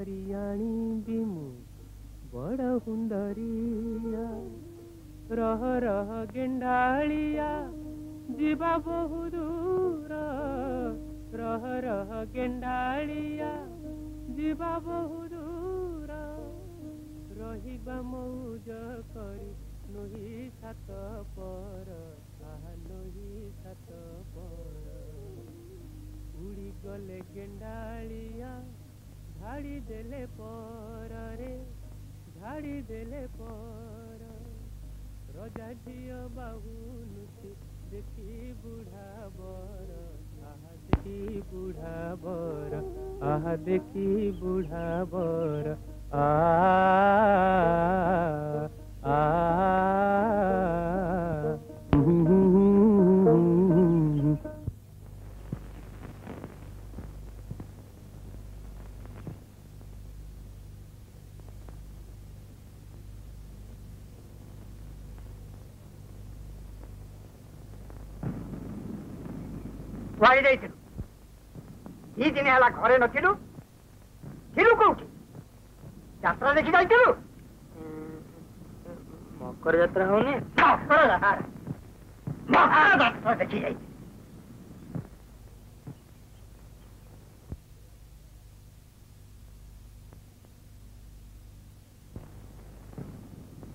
करियाणी बिमु बड़ हुंदरिया रह रह गेंडालिया जीवा बहु दूर रह रह गेंडालिया जीवा बहु दूर रहिबा मौज करी नही सात पर नही सात पर उड़ी गले गेंडालिया झाड़ी देले पर रे झाड़ी देले पर रजा झियो बाहु नुसी देखी बुढ़ा बर आहा देखी बुढ़ा बर आहा देखी बुढ़ा बर आ କୁଆଡ଼େ ଯାଇଥିଲୁ? ଦି ଦିନ ହେଲା ଘରେ ନଥିଲୁ? ଥିଲୁ କୋଉଠି? ଯାତ୍ରା ଦେଖି ଯାଇଥିଲୁ? ମକର ଯାତ୍ରା ହଉନି? ମକର ଯାତ୍ରା ଦେଖି ଯାଇଥିଲି।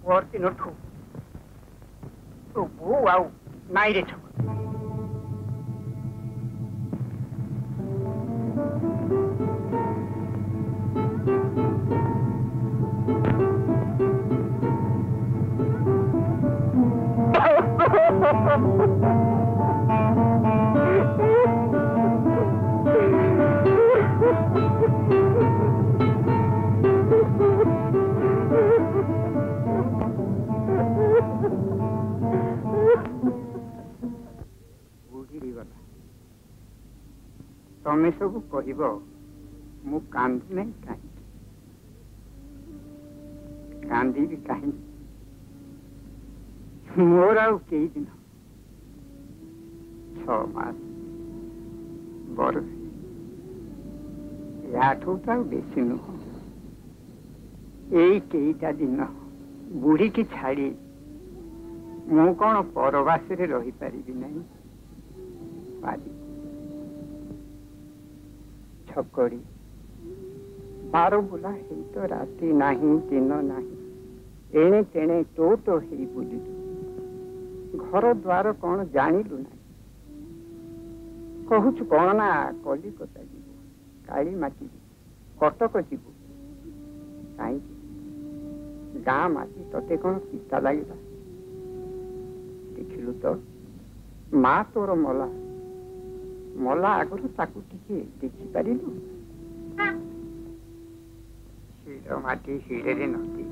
ପରଦିନଠୁ ତୋ ବୋଉ ଆଉ ନାଇଁରେ ଛକ ତମେ ସବୁ କହିବ ମୁଁ କାନ୍ଦୁ ନାହିଁ କାହିଁକି କାନ୍ଦିବି କାହିଁକି ମୋର ଆଉ କେଇ ଦିନ 6 ମାସ ବର୍ଷେ ୟାଠୁ ତ ଆଉ ବେଶୀ ନୁହଁ ଏଇ କେଇଟା ଦିନ ବୁଢ଼ୀକି ଛାଡ଼ି ମୁଁ କ'ଣ ପରବାସରେ ରହିପାରିବି ନାହିଁ ପାରିବି ଛକଡ଼ି ବାର ବୁଲା ହେଇ ତ ରାତି ନାହିଁ ଦିନ ନାହିଁ ଏଣେ ତେଣେ ତୋ ତ ହେଇ ବୁଲିଲୁ ଘର ଦ୍ୱାର କ'ଣ ଜାଣିଲୁ ନାହିଁ କହୁଛୁ କ'ଣ ନା କଲିକତା ଯିବୁ କାଳିମାଟି ଯିବୁ କଟକ ଯିବୁ କାହିଁକି ଗାଁ ମାଟି ତତେ କ'ଣ ପିତା ଲାଗିଲା ଦେଖିଲୁ ତ ମା ତୋର ମଲା ମଲା ଆଗରୁ ତାକୁ ଟିକେ ଦେଖିପାରିଲୁ ଶିଳ ମାଟି ଶିଳରେ ନଦୀ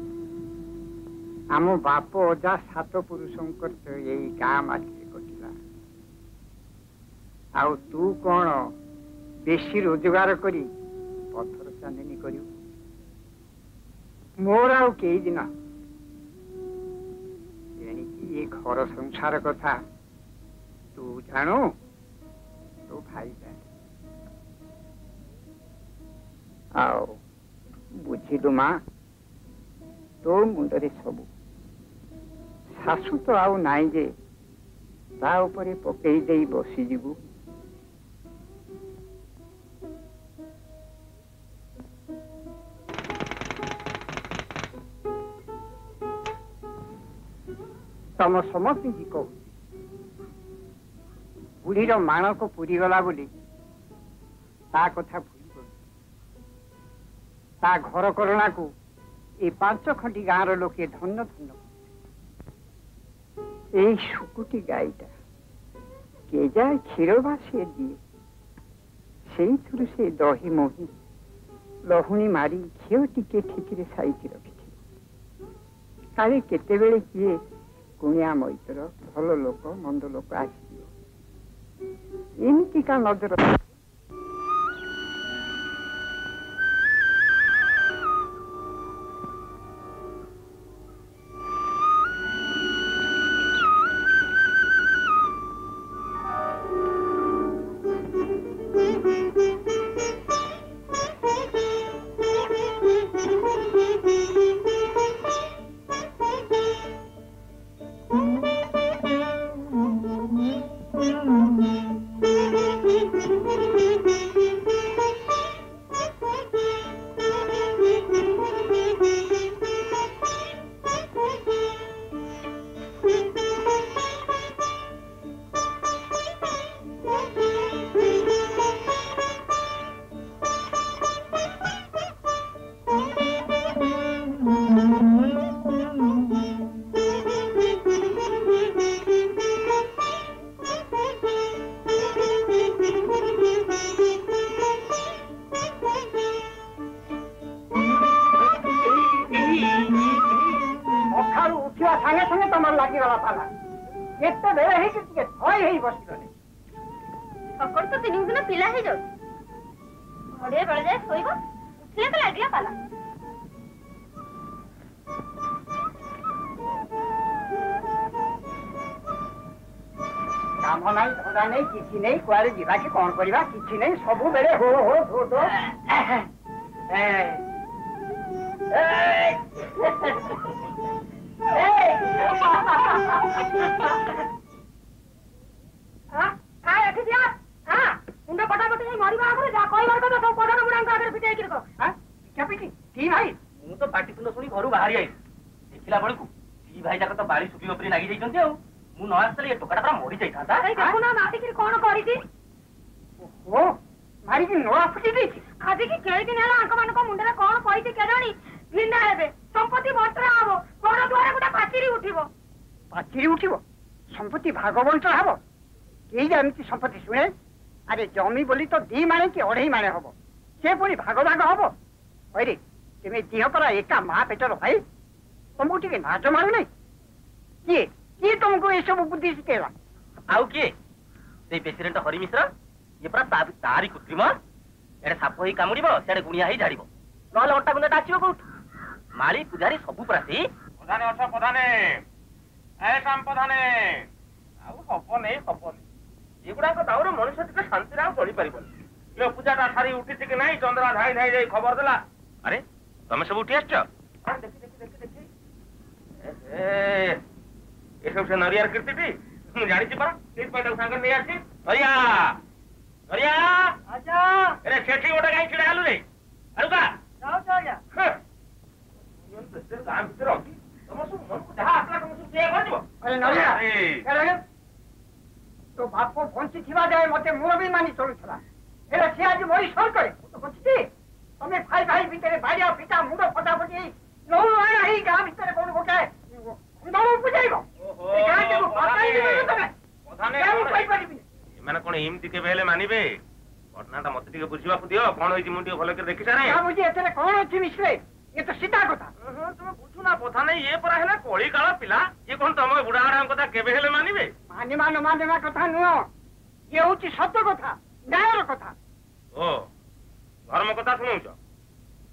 ଆମ ବାପ ଅଜା 7 ପୁରୁଷଙ୍କର ତ ଏଇ ଗାଁ ମାଟିରେ କଟିଲା ଆଉ ତୁ କ'ଣ ବେଶୀ ରୋଜଗାର କରି ପଥର ଚାନ୍ଦିନୀ କରିବୁ ମୋର ଆଉ କେଇ ଦିନ ଏଣିକି ଏ ଘର ସଂସାର କଥା ତୁ ଜାଣୁ ତୋ ଭାଇ ଜାଣେ ଆଉ ବୁଝିଲୁ ମା ତୋ ମୁଣ୍ଡରେ ସବୁ ଶାଶୁ ତ ଆଉ ନାଇଁ ଯେ ତା ଉପରେ ପକେଇ ଦେଇ ବସିଯିବୁ ତମ ସମସ୍ତଙ୍କୁ କହୁଛି ବୁଢ଼ୀର ମାଣକ ପୁରିଗଲା ବୋଲି ତା କଥା ଭୁଲିଗଲୁ ତା ଘର କରଣାକୁ ଏ 5 ଖଣ୍ଡି ଗାଁର ଲୋକେ ଧନ୍ୟ ଧନ୍ୟ ଏଇ ଶୁକୁଟି ଗାଈଟା କେଜାଏ କ୍ଷୀର ବା ସିଏ ଦିଏ ସେଇଥିରୁ ସେ ଦହି ମହି ଲହୁଣୀ ମାରି ଘିଅ ଟିକେ ଠିକରେ ସାଇତି ରଖିଥିବ କାଳେ କେତେବେଳେ କିଏ କୁଣିଆ ମୈତ୍ର ଭଲ ଲୋକ ମନ୍ଦ ଲୋକ ଆସିଯିବ ଏମିତିକା ନଜର संगे संगे तुम लगिगला पाला केते बेले हे के थय हेई बसिगले सकर तो 3 दिन पिला हे जाउ घड़े बेले जाए सोइबो उठले तो लागला पाला काम नहीं धंदा नहीं किसी नहीं कुआरे जीवा के कौन करवा किसी नहीं सबु बेले हो धो दो मुंडा पटापटी मरिबा आगे जा कहबार तो सब पठान मुंडा आगे पिटाई किरको हां क्या पिटी ती भाई मु तो पाटी तुंड सुनी घरु बाहरी आई देखिला बळकु ती भाई जाक तो बाड़ी सुबी उपरी लागी जाइछन्ते आ मु न आसले ए टोकाटा पूरा मरि जाइथाता ए देखु ना माटी कि कोन करिछि ओ मारी कि नोआ फुटी दैछि आज की केई दिन हला अंक मान को मुंडा कोन कहिछि के जानी निंदा हेबे संपत्ति बंटरा हबो बड़ द्वारे गुटा पाचिरी उठिबो संपत्ति भाग बंटरा हबो केई जानिछि संपत्ति सुने अरे जमी बोली तो 2 माने कि 2.5 माने हबो से पुनी भाग भाग हबो अरे तुमे दिह परा एका मां पेटर भाई तुमको टिके नाच मारू नहीं किए तुमको ये सब बुद्धि सिखेला आउ किए से प्रेसिडेंट हरि मिश्र ये पूरा तारी कृत्रिम एडे साप ही कामुड़िबो सेडे गुणिया ही झाड़िबो नहले अट्टा गुंडा डाचिबो कोठ माली पुजारी सबु प्रासी प्रधाने अच्छा प्रधाने ए शाम प्रधाने आउ हबने एगुड़ा दाउर मनुष्य टिके शांति रा चली परिबनी ये पूजाटा सारी उठी कि नहीं चंद्रा धाई धाई जाई खबर देला अरे तमे सब उठी आछो देखी ए ए सब से नरियार कीर्तिटी मु जानि छी पर सेट पैदा संग नै आछि नरिया आजा अरे सेठी गोटा गाई छिडा आलु रे अरुका जाओ जा ये प्रेसिडेंट गाम भीतर अछि तम सब मन को जहा आसला तम सब से करजो अरे नरिया अरे तो बापो फंसी थिबा जाय मते मुरबी मानी चलुथला एला से आज मोई सर करे तो बचती तमे भाई भाई भीतर बाड़िया पिता मुंडो फटाफटी नो आना ही गाम भीतर कोन गोटाए मुंडो पुजाइबो ए गाम के पताई दिबो तमे प्रधाने कोई परिबी एमाने कोन एमती के बेले मानिबे घटनाटा मते टिके बुझिबा को दियो कोन होई मुंडी भलो के देखि सारे का बुझी एतरे कोन अछि मिश्रे ये तो सीधा कथा तुम बुझु ना प्रधाने ये पर हैला कोळी काळा पिला ये कोन तम बुढा आराम कथा केबे हेले मानिबे मानिबा कथा नुओ ये होछि सत्य कथा न्यायर कथा ओ धर्म कथा सुनौछ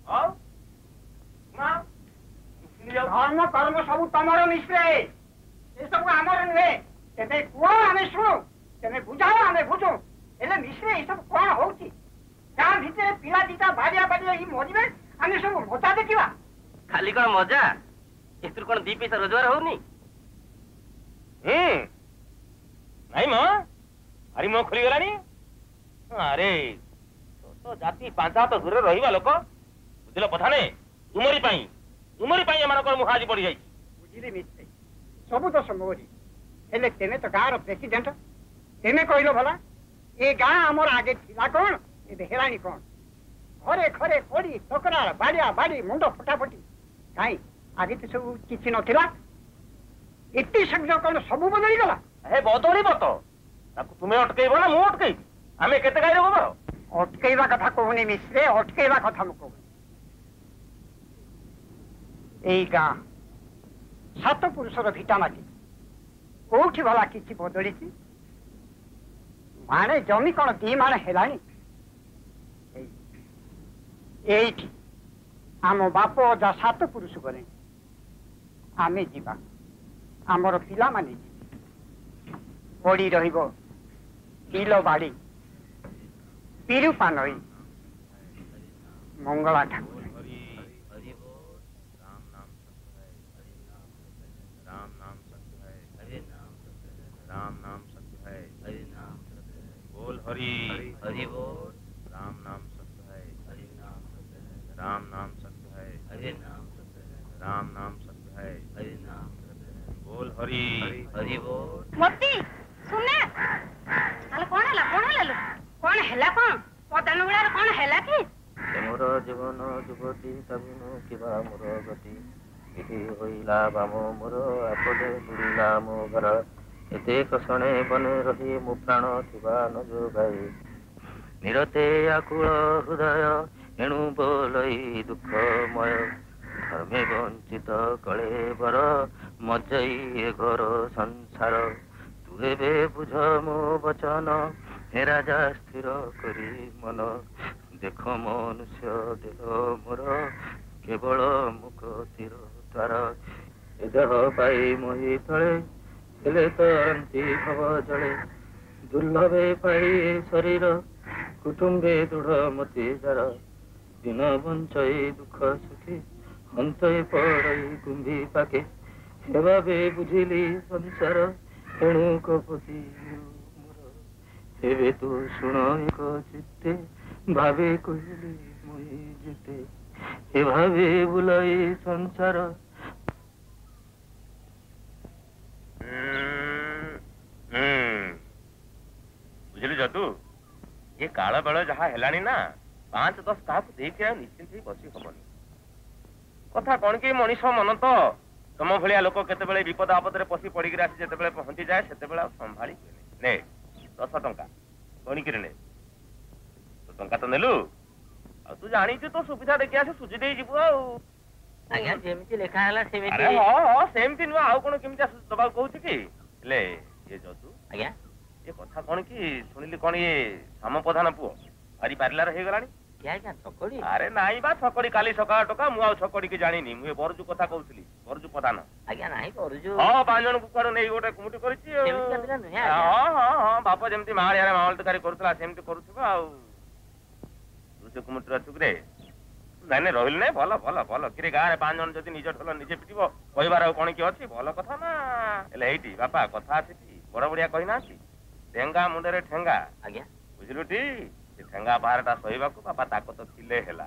आ ना धर्म कर्म सब तमरो मिश्रे ये सब हमर नुहे तेते कुआ हमें सुनो तेने बुझाओ हमें बुझो एले मिश्रे ये सब कोन होछि गां भीतर पिला दीटा भारिया भारिया ही मरिबे हमें सब मजा देखिबा खाली कोन मजा एतुर कोन 2 पैसा रोजगार होनी नहीं म हरि म खुली गलानी अरे तो जाति पांचा तो दूर रहिबा लोक बुझिलो प्रधाने उमरी पाई हमर को मुहाजी पड़ी जाई बुझिले मिश्रे सब तो समोरी एले तेने तो गार प्रेसिडेंट तेने कहलो भला ए गां हमर आगे थिला कोन ए बेहरानी कोन घरे घरे कोड़ी टोकरा बाड़िया बाड़ी मुंडो फटाफटी काई आगे तो सब किछि नथिला इति शीघ्र कोन सब बदली गला ए बदली बतो ताकू तुमे अटकेइबो ना मु अटकेइ आमे केते गाय देबो अटकेइबा कथा कहूनी मिश्रे अटकेइबा कथा मु कहूनी एई गां सात पुरुषर भिटा माटी कोठी भला किछि बदली छी माने जमी कोन 2 माने हेलानी एठी आम बाप अजा 7 पुरुष गले आमे जीवा आमर पिला माने पड़ी रहिबो बिलो बाड़ी पिरुपा नई मंगला ठाकुर राम नाम सत्य है हरि नाम बोल हरि हरि बोल राम नाम सत्य है हरि नाम राम नाम सत्य है हरि नाम राम नाम सत्य है हरि नाम बोल हरि हरि बोल मोती सुनना अल कौन हैला पदान गुड़ा कौन हैला कि मोर जीवन जुगती तबिनु किबा मोर गति इति होइला बामो मोर आपदे बुड़िला मो घर एते कसणे बने रही मु प्राण थिबा न जोगाई निरते आकुल हृदय एणु बोलई दुःखमय ধর্মে বঞ্চিত কলেবর মজ্জাই এ ঘর সংসার তু এবে বুঝ মো বচন হে রাজা স্থির করি মন দেখ মনুষ্য দেহ মোর কেবল মুখ তীর দ্বার এ দেহ পাই মোହି তଳେ ହେଲେ ତ ଅନ୍ତି ଭବ ଜଳେ ଦୁର୍ଲଭେ ପାଇ ଶରୀର କୁଟୁମ୍ବେ ଦୃଢ଼ ମତି ଯାର ଦିନ ବଞ୍ଚଇ ଦୁଃଖ ସୁଖୀ ଅନ୍ତଇ ପଡ଼ଇ କୁମ୍ଭୀ ପାକେ ହେ ଭାବେ ବୁଝିଲି ସଂସାର ଏଣୁ କପତି ମୋର ଏବେ ତୁ ଶୁଣ ଏକ ଚିତ୍ତେ ଭାବେ କହିଲି ମୁଇଁ ଯେତେ ଏ ଭାବେ ବୁଲାଇ ସଂସାର ବୁଝିଲୁ ଯଦୁ ଏ କାଳ ବେଳ ଯାହା ହେଲାଣି ନା 5-10 କାହାକୁ ଦେଇକି ଆଉ ନିଶ୍ଚିନ୍ତ ହେଇ ବସି ହବନି କଥା କଣ କି ମଣିଷ ମନ ତ ତମ ଭଳିଆ ଲୋକ କେତେବେଳେ ବିପଦ ଆପଦରେ ପଶି ପଡିକିରି ଆସି ଯେତେବେଳେ ପହଞ୍ଚିଯାଏ ସେତେବେଳେ ଆଉ ସମ୍ଭାଳି ହୁଏନି ନେ 10 ଟଙ୍କା ଗଣିକିରି ନେ ତୁ ଟଙ୍କା ତ ନେଲୁ ଆଉ ତୁ ଜାଣିଛୁ ତ ସୁବିଧା ଦେଖି ଆସି ସୁଝି ଦେଇ ଯିବୁ ଆଉ ଆଜ୍ଞା ଯେମିତି ଲେଖା ହେଲା ସେମିତି ଆରେ ହଁ ସେମିତି ନୁହଁ ଆଉ କଣ କେମିତି ଦବାକୁ କହୁଛି କି ହେଲେ ଇଏ ଯଦୁ ଆଜ୍ଞା ଏ କଥା କଣ କି ଶୁଣିଲି କଣ ଇଏ ଶ୍ୟାମ ପ୍ରଧାନ ପୁଅ ଆଜି ପାରିଲାର ହେଇଗଲାଣି ଆଜ୍ଞା ଛକଡ଼ି ଆରେ ନାଇଁ ବା ଛକଡ଼ି କାଲି ସକାଳ ଟଙ୍କା ମୁଁ ଆଉ ଛକଡ଼ି କି ଜାଣିନି ମୁଁ ଏ ବରଜୁ କଥା କହୁଥିଲି ବରଜୁ ପ୍ରଧାନ ଆଜ୍ଞା ନାହିଁ କରୁଛୁ ହଁ 5 ଜଣଙ୍କୁ କୁଆଡୁ ନେଇ ଗୋଟେ କୁମୁଟି କରିଛି ହଁ ହଁ ହଁ ବାପ ଯେମିତି ମାଳିଆରେ ମାମଲ ତରକାରୀ କରୁଥିଲା ସେମିତି କରୁଥିବ ଆଉ ତୁ ସେ କୁମୁଟିରେ ଅଛୁ କିରେ ନାଇଁ ନାଇଁ ରହିଲି ନାଇଁ ଭଲ ଭଲ ଭଲ କିରେ ଗାଁରେ 5 ଜଣ ଯଦି ନିଜ ଠୋଲ ନିଜେ ପିଟିବ କହିବାର ଆଉ କଣ କି ଅଛି ଭଲ କଥା ନା ହେଲେ ଏଇଠି ବାପା କଥା ଅଛି ବଡ ବଢିଆ କହିନାହାନ୍ତି ଠେଙ୍ଗା ମୁଣ୍ଡରେ ଠେଙ୍ଗା ଆଜ୍ଞା ବୁଝିଲୁ ଟି ସେ ଠେଙ୍ଗା ବାହାରଟା ସହିବାକୁ ବାପା ତାକତ ଥିଲେ ହେଲା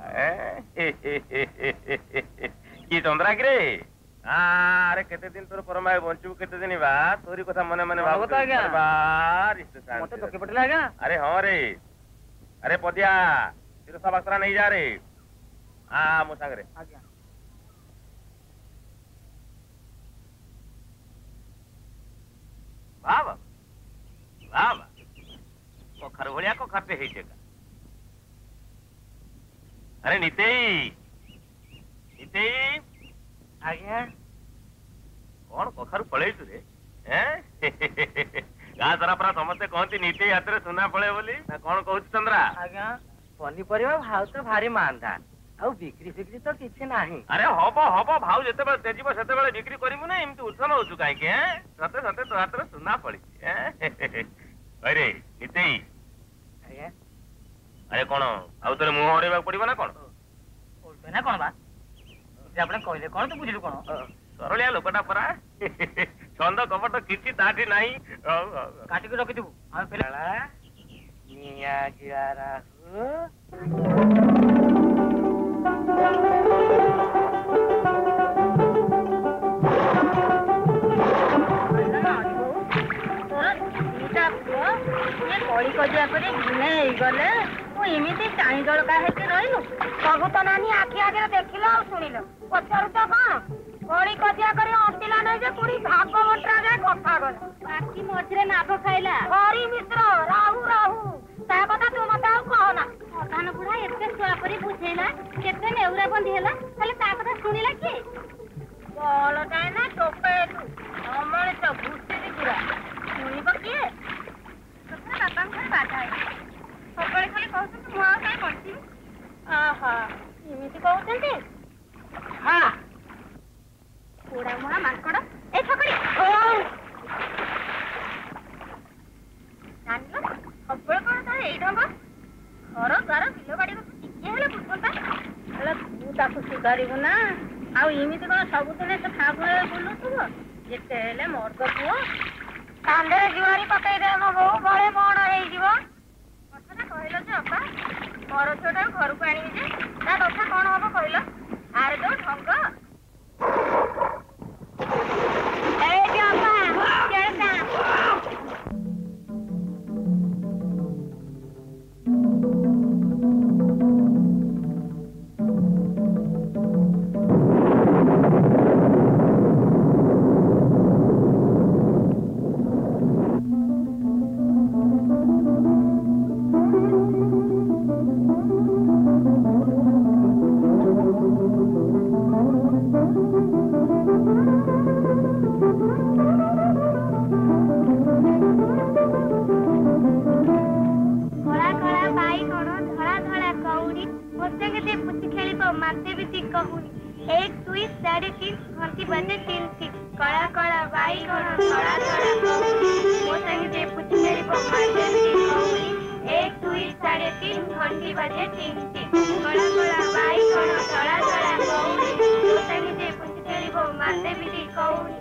କି ଚନ୍ଦ୍ରା କିରେ ଆରେ କେତେ ଦିନ ତୋର ପରମାୟ ବଞ୍ଚିବୁ କେତେ ଦିନ ବା ତୋରି କଥା ମନେ ମନେ ଭାବୁଛୁ ଆରେ ହଁ ରେ ଆରେ ପଦିଆ ଶିରସା ବସ୍ତ୍ରା ନେଇଯା ରେ ମୋ ସାଙ୍ଗରେ ଆଜ୍ଞା ବାବା ବାବା କଖାରୁ ଭଳିଆ କଖାରୁଟେ ହେଇଛି ଆରେ ନିତେଇ ନିତେଇ ଆଜ୍ଞା କଣ କଖାରୁ ପଳେଇଛୁ ରେ ଗାଁ ସାରା ପରା ସମସ୍ତେ କହନ୍ତି ନିତେଇ ହାତରେ ସୁନା ପଳେଇ ବୋଲି ନା କଣ କହୁଛୁ ଚନ୍ଦ୍ରା ଆଜ୍ଞା ପନିପରିବା ଭାଉ ତ ଭାରି ମାନ୍ଦା ଆଉ ବିକ୍ରି ଫିକ୍ରି ତ କିଛି ନାହିଁ ଆରେ ହବ ହବ ଭାଉ ଯେତେବେଳେ ତେଜିବ ସେତେବେଳେ ବିକ୍ରି କରିବୁ ନା ଏମିତି ଉଚ୍ଛନ ହଉଛୁ କାହିଁକି ସତେ ସତେ ତୋ ହାତରେ ସୁନା ପଡିଛି ରେ ନିତେଇ ଆଜ୍ଞା ଆରେ କଣ ଆଉ ଥରେ ମୁହଁ ହରେଇବାକୁ ପଡିବ ନା କଣ ନା କଣ ବା ଆପଣ କହିଲେ କଣ ତୁ ବୁଝିଲୁ କଣ ସରଳିଆ ଲୋକଟା ପରା ଛନ୍ଦ କପଟ କିଛି ତାଠି ନାହିଁ କାଟିକି ରଖିଥିବୁ ଆମେ ନିଆ ଗିରା କଳି କଜିଆ କରି ଘିନେ ହେଇଗଲେ ମୁଁ ଏମିତି ଚାହିଁ ଜଳକା ହେଇକି ରହିଲୁ ସବୁ ତ ନାନୀ ଆଖି ଆଗରେ ଦେଖିଲ ଆଉ ଶୁଣିଲ ପଚାରୁ ତ କଣ କଳି କଜିଆ କରି ଅଣ୍ଟିଲା ନାହିଁ ଯେ ପୁଣି ଭାଗ ବଣ୍ଟା ଯାଏ କଥା ଗଲା ବାକି ମଝିରେ ନାଭ ଖାଇଲା ହରି ମିଶ୍ର ରାହୁ ରାହୁ ତା କଥା ତୁ ମତେ ଆଉ କହନା ପ୍ରଧାନ ବୁଢା ଏତେ ଛୁଆ ପରି ବୁଝେଇଲା କେତେ ନେଉରା ବନ୍ଧି ହେଲା ହେଲେ ତା କଥା ଶୁଣିଲା କିଏ ବଳଟାଏ ନା ଟୋପେଠୁ ଅମଣିଷ ଭୁଷିରି ପୁରା ଶୁଣିବ କିଏ ବାପାଙ୍କର ବାଧା ସବୁବେଳେ ଖାଲି କହୁଛନ୍ତି ମୁଁ ଆଉ କାହିଁ କରିଥିବି ଏମିତି କହୁଛନ୍ତି ପୋଡା ମୁହା ମାଙ୍କଡ ଏ ଛକଡ଼ି ଜାଣିଲ ସବୁବେଳେ କଣ ତାର ଏଇ ଢଙ୍ଗ ଘର ଦ୍ୱାର ବିଲ ବାଡି କଥା ଟିକେ ହେଲେ ବୁଝନ୍ତା ହେଲେ ତୁ ତାକୁ ସୁଧାରିବୁ ନା ଆଉ ଏମିତି କଣ ସବୁଦିନ ସେ ଫାଗୁଣରେ ବୁଲୁଥିବ ଯେତେ ହେଲେ ମର୍ଦ ପୁଅ କାନ୍ଧରେ ଜୁଆରୀ ପକେଇଦେବେ ମୋ ବୋଉ ବଳେ ବଣ ହେଇଯିବ କଥାଟା କହିଲ ଯେ ଅପା ମୋର ଛୁଆଟାକୁ ଘରକୁ ଆଣିବି ଯେ ତା କଥା କଣ ହବ କହିଲ ଆରେ ଯୋଉ ଢଙ୍ଗ ଏଇଠି ଅପା माते भी ठीक कहूनी 1 2 3 घंटी बजे 3 कड़ा कड़ा बाई कड़ा कड़ा कड़ा मो संग जे पूछ मेरी को माते भी ठीक कहूनी 1 2 3 घंटी बजे 3 कड़ा कड़ा बाई कड़ा कड़ा कड़ा कहूनी मो संग जे पूछ मेरी को माते भी ठीक कहूनी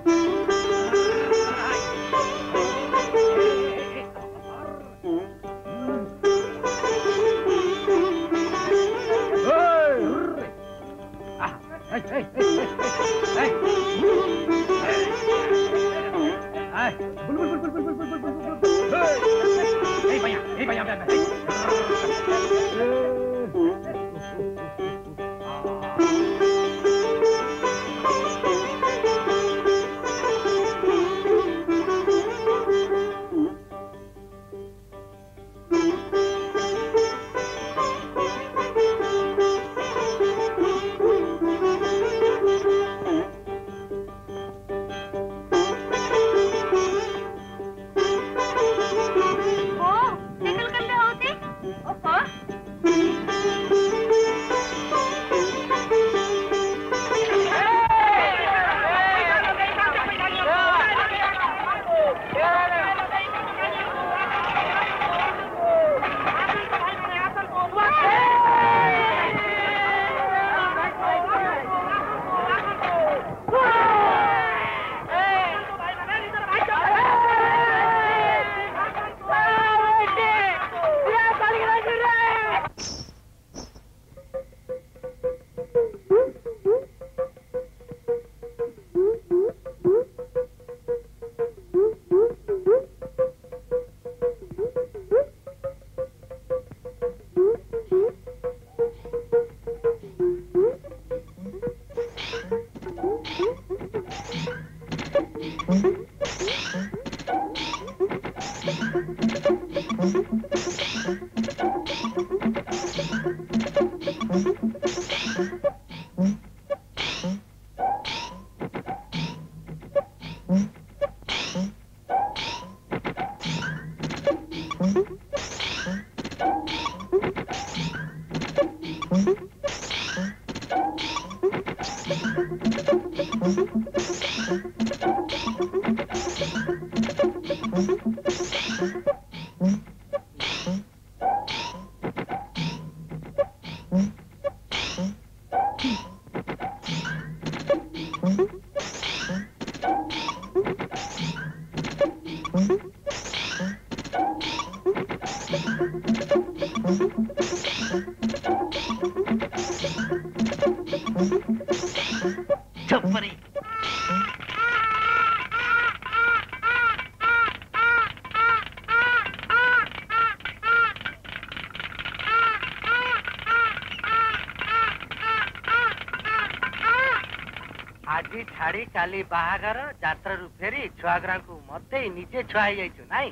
आज छाड़ी काली बाहागर जात्रा फेरी छुआगरा को मत निजे छुआ जाइछु नाई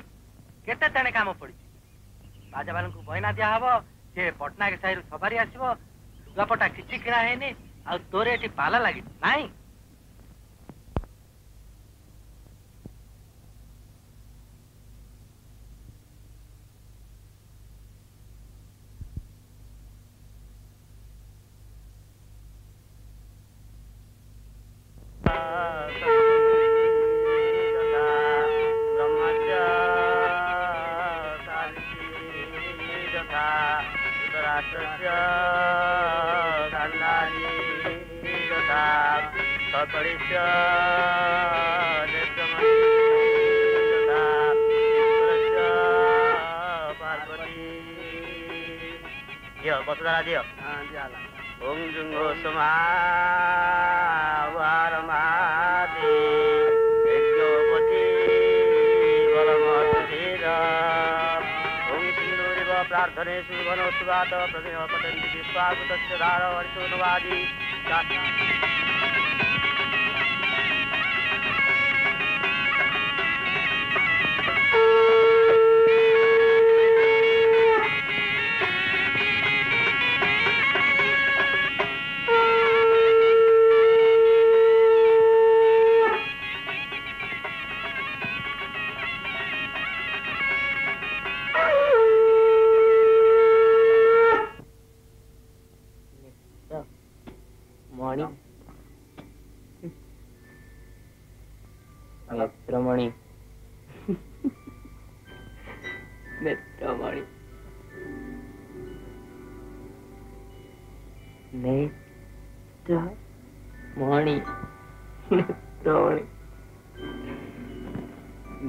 केते तेने काम पड़ी बाजा बालन को बहिना दिया हबो से पटना के साइरु सवारी आसीबो लुगापटा किछि किना हेनी आ तोरे एटी पाला लागि नाई बसुधारा दियो ओम जुंगो समावारमादि यज्ञोपति बलमधीर ओम सिंधुरिव प्रार्थने सुभनोत्सवात प्रतिह पतन्ति विश्वाकुतस्य धार वर्षोनुवादी नेत्रमणि नेत्रमणि नेत्रमणि नेत्रमणि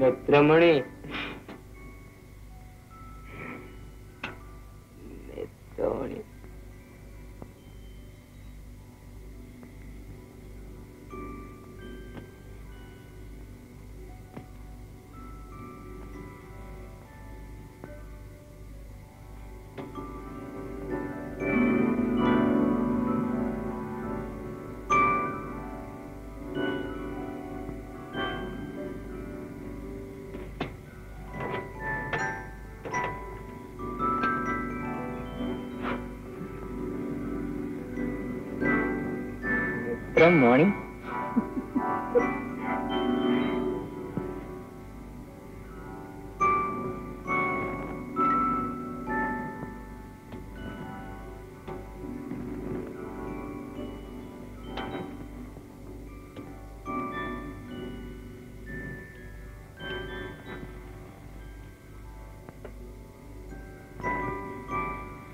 नेत्रमणि नेत्रमणि नेत्रमणि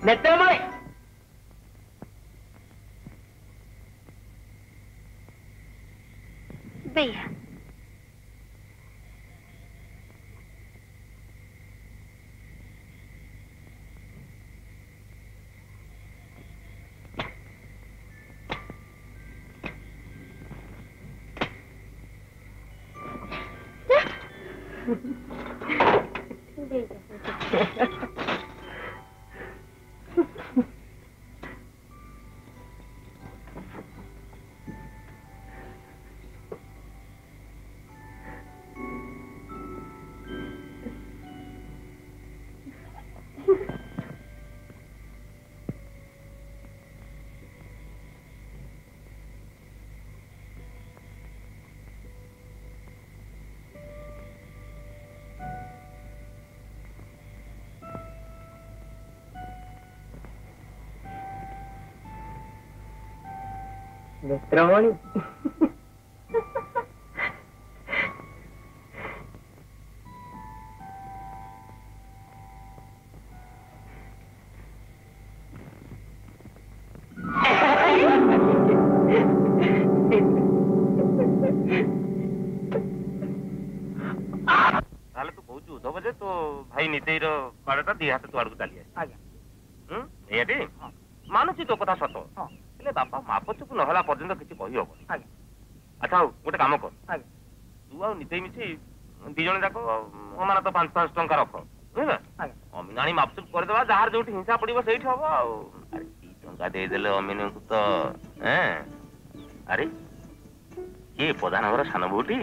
नेत्रमणि भैया नेत्रमणि ताले तू कहू उद्धव जे तो भाई नितेईर कड़ाटा दी हाथ तो आड़ को चली आज्ञा मानुची तो कथा सत हेले बापा मा पछकु नहला पर्यंत किछि कहि हबो अच्छा गोटे काम कर तू आ नितेई मिछि दी जण जाको हमारा तो 500 टंका रख बुझला अमीनाणी मापसुप कर देबा जहार जोटी हिंसा पड़िबो सेठी हबो आ अरे की टंका दे देले अमीन को तो अरे के प्रधान घर सान बोटी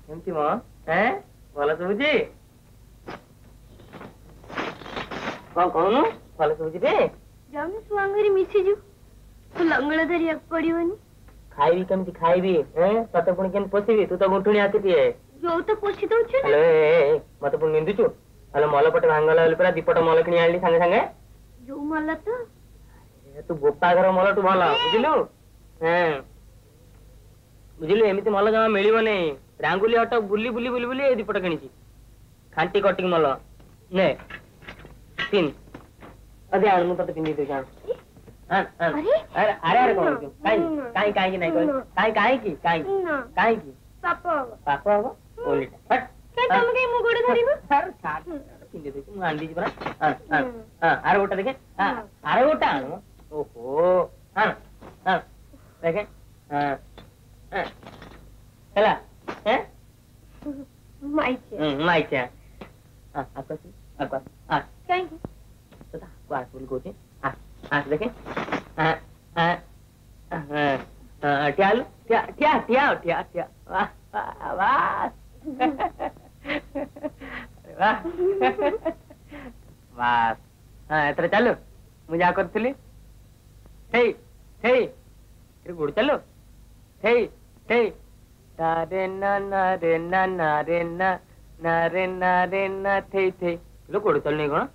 एमती मो भल शुभुची कौन कहूनु भल शुभुची रे जाऊन सुआंगरी मिसी जु तू लंगड़ा धरिया पड़िवनी खाइबी केमती खाइबी तते पुणी केमती पोषिबी तू तो गुंठुणी आती है जो तो पोछि दउछु हेलो मते पुणी निंदुछु हेलो मल पटे भांगला वाली पूरा दीपट मल किनी आली संगे संगे जो मल्ला तो तू गोपा घर मल तू भल बुझिलु बुझिलु एमिति मल जमा मिलिबो नै रांगुली हट बुली बुली बुली बुली ए दीपट किनिची खांटी कटिंग मल ने तीन अदे आन मु तते पिंदी दे जान अरे अरे अरे कौन काई काई की नहीं कोई काई की पापा पापा हो ओलिटा हट के तुम के मु गोड़ धरिबो सर छाड़ पिंदी दे मु आंदी जरा अरे गोटा देखे अरे गोटा आनो ओहो देखे चला माइचे आकाश आकाश आ थैंक यू तो ता क्लास बोल कोचे आ हाथ देखे ट्याल ट्या ट्या ट्या ट्या ट्या वाह वाह वाह वाह वाह हाँ एथर चलो मुझे आ करथली हे हे गुड़ चलो हे हे तारे ना रे ना रे ना रे ना थे थे लो गुड़ चल नहीं कौन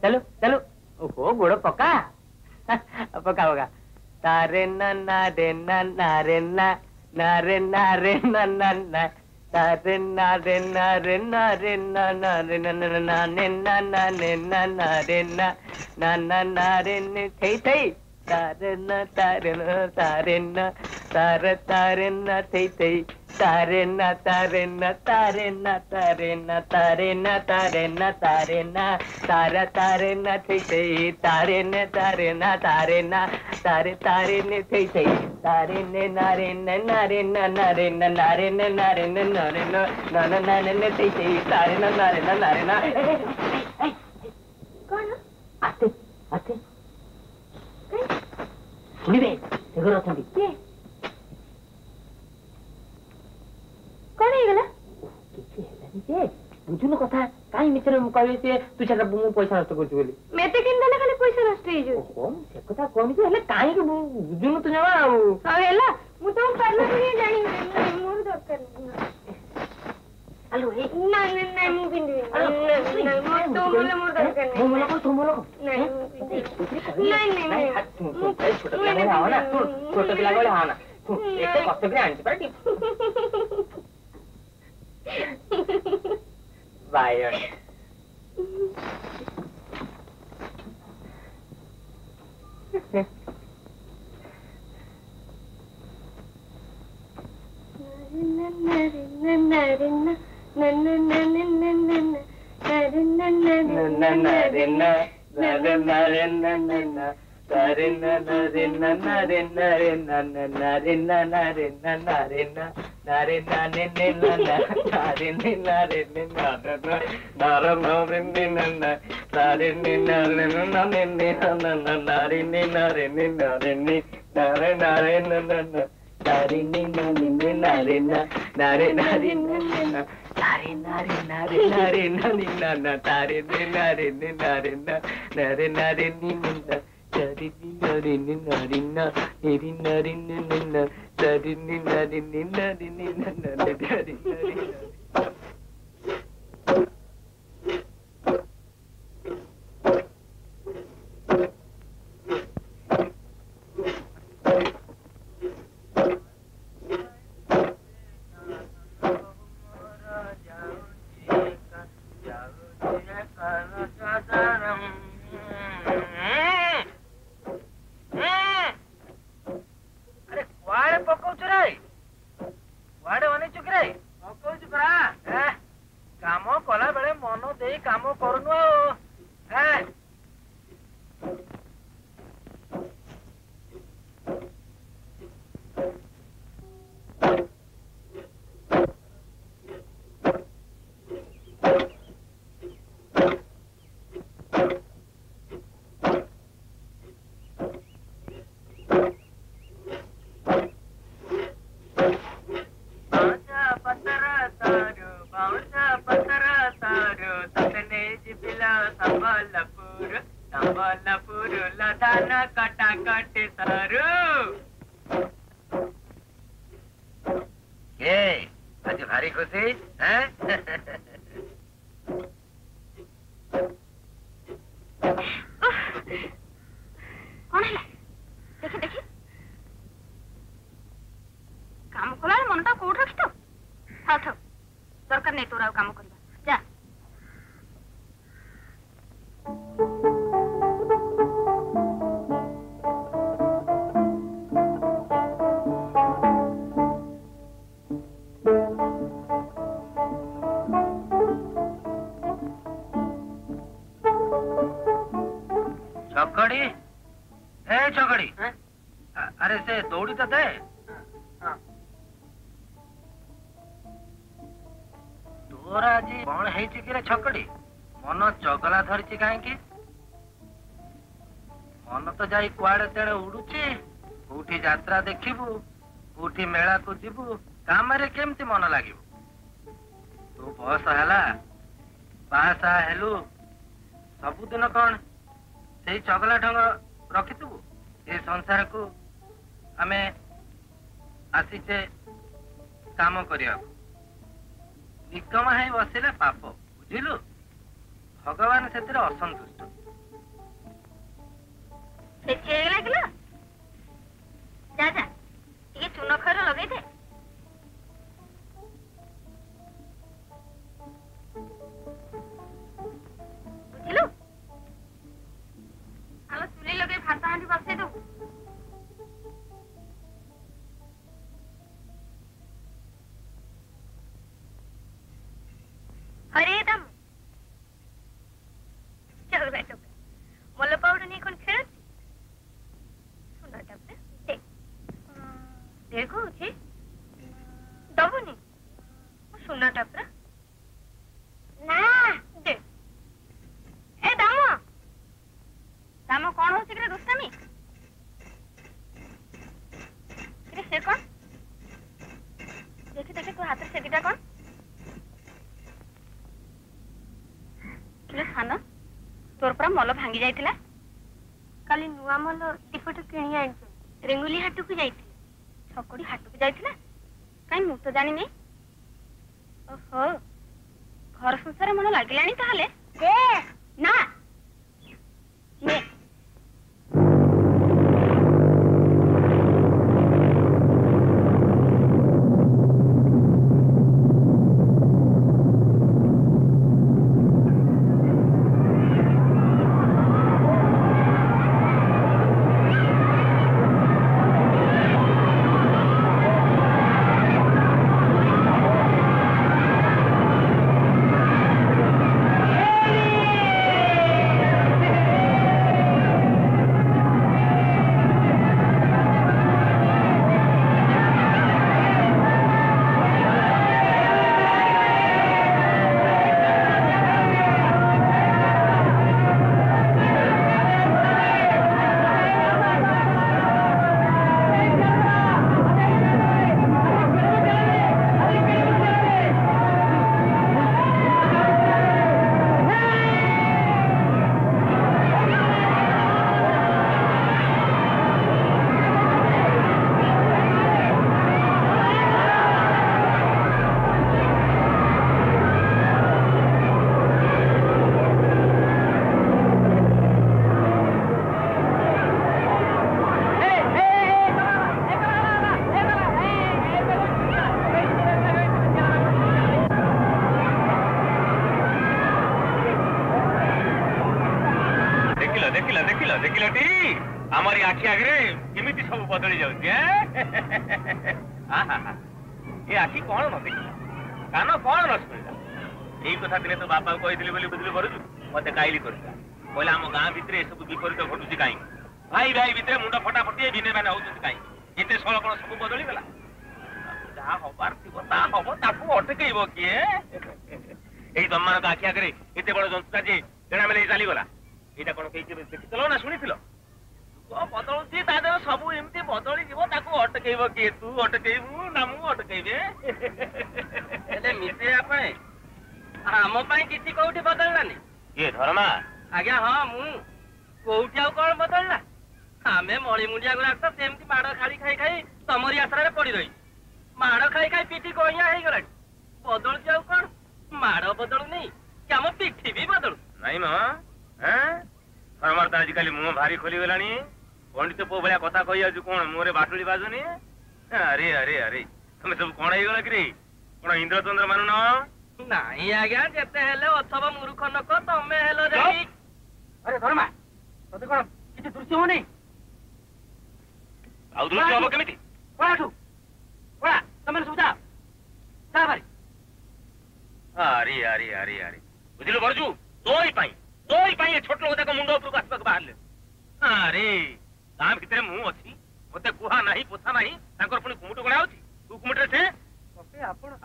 चलो चलो ओहो गुड़ पका पका होगा तारे ना रे ना रे ना रे ना तारे ना रे ना रे ना रे ना रे ना रे ने थे थे तारे ना तारे ना थे थे तारे ना तारे ना तारे ना तारे ना तारे ना तारे ना तारे ना तारे ना थे थे तारे ना तारे ना तारे ना तारे ने थे थे तारे ने नारे नारे ने थे थे तारे ना नारे ना कौन आते आते सुनिबे सेगरो अछंती के कौन ହେଇଗଲା କିଛି ହେଲାନି ଯେ ବୁଝୁନ କଥା କାଇଁ ମିଛରେ କହିବେ ସେ ତୁ ସେଟା ମୁଁ ପଇସା ନଷ୍ଟ କରୁଛୁ ବୋଲି ମେତେ କିନ୍ ଦେଲେ ଖାଲି ପଇସା ନଷ୍ଟ ହେଇଯିବ ଓହୋ ସେ କଥା କହିନି ଯେ ହେଲେ କାହିଁକି ବୁଝୁନ ତୁ ଜମା ଆଉ ଆଉ ହେଲା ମୁଁ ତ ପାର୍ଲର ରେ ଜାଣିନି ମୋର ଦରକାର ନାହିଁ ଆଲୋ ଏ ନାଇଁ ମୁଁ ପିନ୍ଧିବି ନାଇଁ ମୋର ତ ବୋଲେ ମୋର ଦରକାର ନାହିଁ ମୁଁ ଲୋକ ତୁ ଲୋକ ନାଇଁ ନାଇଁ छोटा पिला आओ ना छोटा पिला को आओ ना एक कष्ट भी आंटी पर बाय मन तो जाई कुआड़े तेड़े उड़ुची कोठी यात्रा देखिबू कोठी मेला को जीवू काम रे केमती मन लागिबू तू बस हैला बासा हेलु सबुदिन कौन से चगला ढंग रखिथबू ए संसार को आमे आसीचे काम करिया निकम है बसिले पाप बुझिलु भगवान से असंतुष्ट लागला जा जा ये चून खर लगे दे बुझिलु आलो चुली लगे भात हांडी बसै दो हरे दम चगला टोका मोल पाउडर नहीं कोन खेल सुना टपे देख देखो जी दबुनी सुना टपरा ना दे ए दामो दामो कौन हो सिकरे रुस्तमी रे से कौन देखि देखि तो हाथ से दिटा कौन खाना तोर पर मल भांगी जाइतिला काली नुआ मल टिपट किणी आइछ रेंगुली हाट को जाइति छकड़ी हाट को जाइतिला काई मु तो जानि नै ओहो घर संसार मन लागिलानी ताहले ए ना ने हमारी आखि आगे केमिति सब बदली जाउछि ए आखि कौन न देखिला कान कौन न सुनिला एई कथा दिने तो बापा को कहिदिली बोली बुझली करूछु मते काइली करता कहला हम गां भितरे सब विपरीत घटुछि काई भाई भाई भितरे मुंड फटाफटी बिने माने होउछि काई एते सळ कोन सब बदली गला जा होबार थिबो ता होबो ताकू अटकेइबो किए एई दम्मान आखि आगे एते बड़ जंतुटा जे जणा मेले चाली गला एटा कोन कहि देखितलो ना सुनिथिलो बदलुची तादेव सब एमती बदली जीव ताकू अटकेइबो किए तू अटकेइबू ना मु अटकेइबे एले मिसेया पय आम पय किछि कोउठी बदललानी ये धर्मा आज्ञा हां मु कोउठी आ कोन बदलला आमे मळी मुंडिया गुरा त सेमती माड़ खाली खाई खाई तमरी आसरा रे पड़ी रही माड़ खाई खाई पीठी कोइया हेई गला बदल जाऊ कोन माड़ बदलु नहीं कि हम पीठी भी बदलु नहीं म हैं हमार त आजिकली मुंह भारी खोली गलानी पंडित पो भलिया कथा कहि आज कोन मोरे बाटुली बाजुनी अरे अरे अरे तुम सब कोन हेई गला कि कोन इंद्रचंद्र मानु न नाही आज्ञा जेते हेले अथवा मूर्ख नक तमे हेलो रे अरे धर्मा तते कोन किछि दृश्य हो नहीं आउ दृश्य हो केमिति कोठू कोला तमे सुजा जा भाई अरे अरे अरे अरे बुझिलो बरजू तोई पाई छोट लोग तक मुंड ऊपर आसपाक बाहर अरे गाँ भितर मु अच्छी मत कुहा ना पोछा ना पुणी कुमुट गणा तू कुमुटे से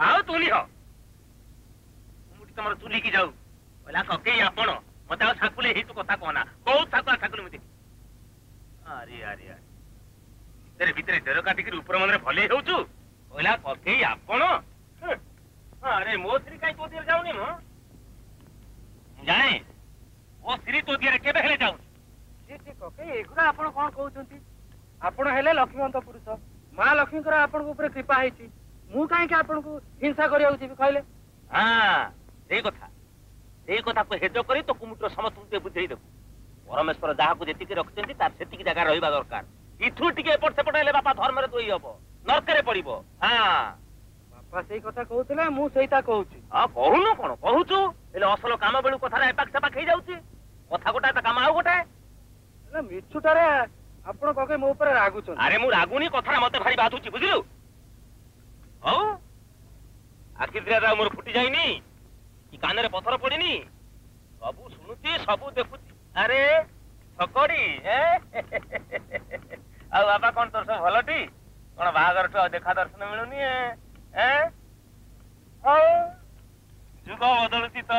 आओ तुनी हो कुमुटी तुम चुली की जाऊ बोला कके आपण मत छाकुले ही तू कथा कहना कौ छाकुआ छाकुले मुझे ଆରେ ଆରେ ଆରେ ଭିତରେ ଡେର କାଟିକିରି ଉପର ମନରେ ଭଲେଇ ହେଉଛୁ କହିଲା କକେଇ ଆପଣ ଆରେ ମୋ ସ୍ତ୍ରୀ କାହିଁ ତୋ ଦିହରେ ଯାଉନି ମୁଁ ଜାଣେ ମୋ ସ୍ତ୍ରୀ ତୋ ଦିହରେ କେବେ ହେଲେ ଯାଉନି କକେଇ ଏଗୁଡ଼ା ଆପଣ କଣ କହୁଛନ୍ତି? ଆପଣ ହେଲେ ଲକ୍ଷ୍ମୀବନ୍ତ ପୁରୁଷ, ମା ଲକ୍ଷ୍ମୀଙ୍କର ଆପଣଙ୍କ ଉପରେ କୃପା ହେଇଛି, ମୁଁ କାହିଁକି ଆପଣଙ୍କୁ ହିଂସା କରିବାକୁ ଯିବି କହିଲେ? ହଁ ସେଇ କଥାକୁ ହେଜ କରି ତୋ କୁମୁଟର ସମସ୍ତଙ୍କୁ ଟିକେ ବୁଝେଇ ଦେବୁ। ପରମେଶ୍ୱର ଯାହାକୁ ଯେତିକି ରଖିଛନ୍ତି ତାର ସେତିକି ଜାଗା ରହିବା ଦରକାର। ଇଥୁ ଟିକେ ଏପଟ ସେପଟ ହେଲେ ବାପା ଧର୍ମରେ ଦୋଇ ହବ, ନର୍କରେ ପଡିବ। ବାପା ସେଇ କଥା କହୁଥିଲେ, ମୁଁ ସେଇଟା କହୁଛି। ହଁ କହୁନୁ କଣ କହୁଛୁ, ହେଲେ ଅସଲ କାମ ବେଳୁ କଥାରେ ଏପାକ ସେପାକ ହେଇଯାଉଛି। କଥା ଗୋଟାଏ ତ କାମ ଆଉ ଗୋଟେ। ମିଛୁଟାରେ ଆପଣ କକେଇ ମୋ ଉପରେ ରାଗୁଛନ୍ତି। ଆରେ ମୁଁ ରାଗୁନି, କଥାଟା ମତେ ଭାରି ବାଧୁଛି ବୁଝିଲୁ। ହଉ ଆଖି ଦିଟା ମୋର ଫୁଟି ଯାଇନି କି କାନରେ ପଥର ପଡିନି, ସବୁ ଶୁଣୁଛି ସବୁ ଦେଖୁଛି। ଆରେ ଠକଡି ଆଉ ବାପା କଣ ତୋର ସବୁ ଭଲଟି? କଣ ବାହାଘରଠୁ ଆଉ ଦେଖା ଦର୍ଶନ ମିଳୁନି? ହଉ ଯୁଗ ବଦଳୁଛି ତ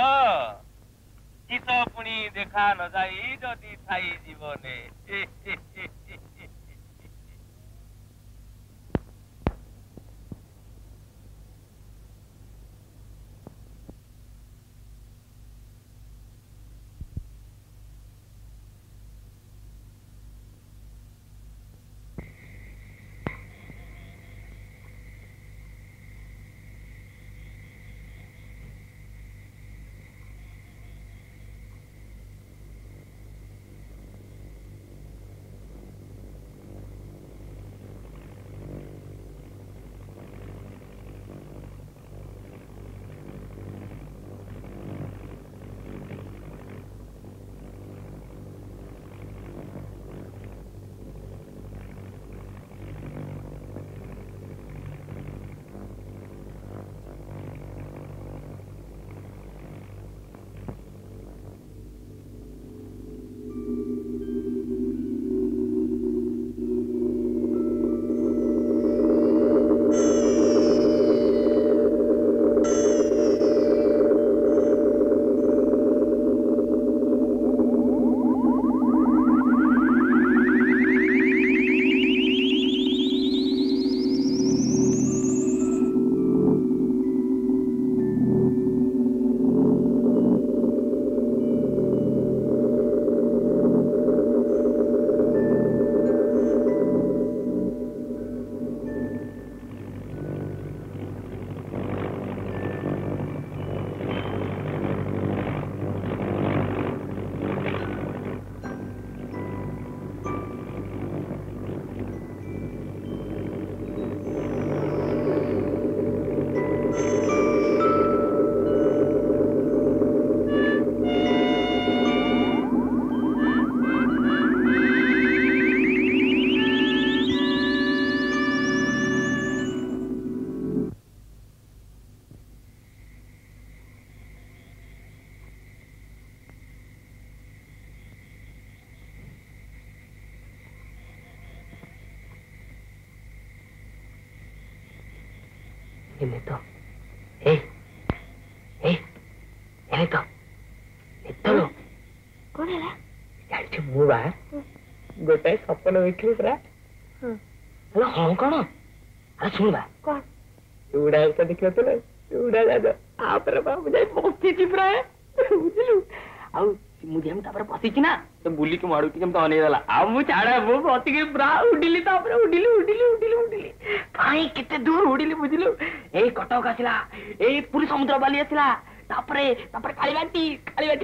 ଗୀତ ପୁଣି ଦେଖା ନ ଯାଇ ଯଦି ଥାଇ ଜୀବନେ। Neto. Hey. Neto. Neto. कौन है? जानिଛୁ ମୁଁ ବା ଗୋଟାଏ ସପନ ଦେଖିଲି ପରା। ହେଲୋ ହଁ କଣ? ଆରେ ଶୁଣ ବା कौन? ଚୁଡା ତ ଦେଖିନଥିଲେ ଚୁଡା ଯାଦ ତାପରେ ବା ମୁଁ ଯାଇ ବସିଛି ପୁରା ବୁଝିଲୁ। ଆଉ ମୁଁ ଯେମିତି ତାପରେ ବସିଛି ନା ତ ବୁଲିକି ମାଡୁକି କେମିତି ଅନେଇଦେଲା। ଆଉ ମୁଁ ଛାଡ ମୁଁ ବସିକି ପୁରା ଉଡିଲି ତାପରେ ଉଡିଲି କାହିଁ କେତେ ଦୂର ଉଡିଲି ବୁଝିଲୁ। ଏଇ କଟକ ଆସିଲା, ଏଇ ପୁରୀ ସମୁଦ୍ର ବାଲି ଆସିଲା, ତାପରେ କାଳିବାଟି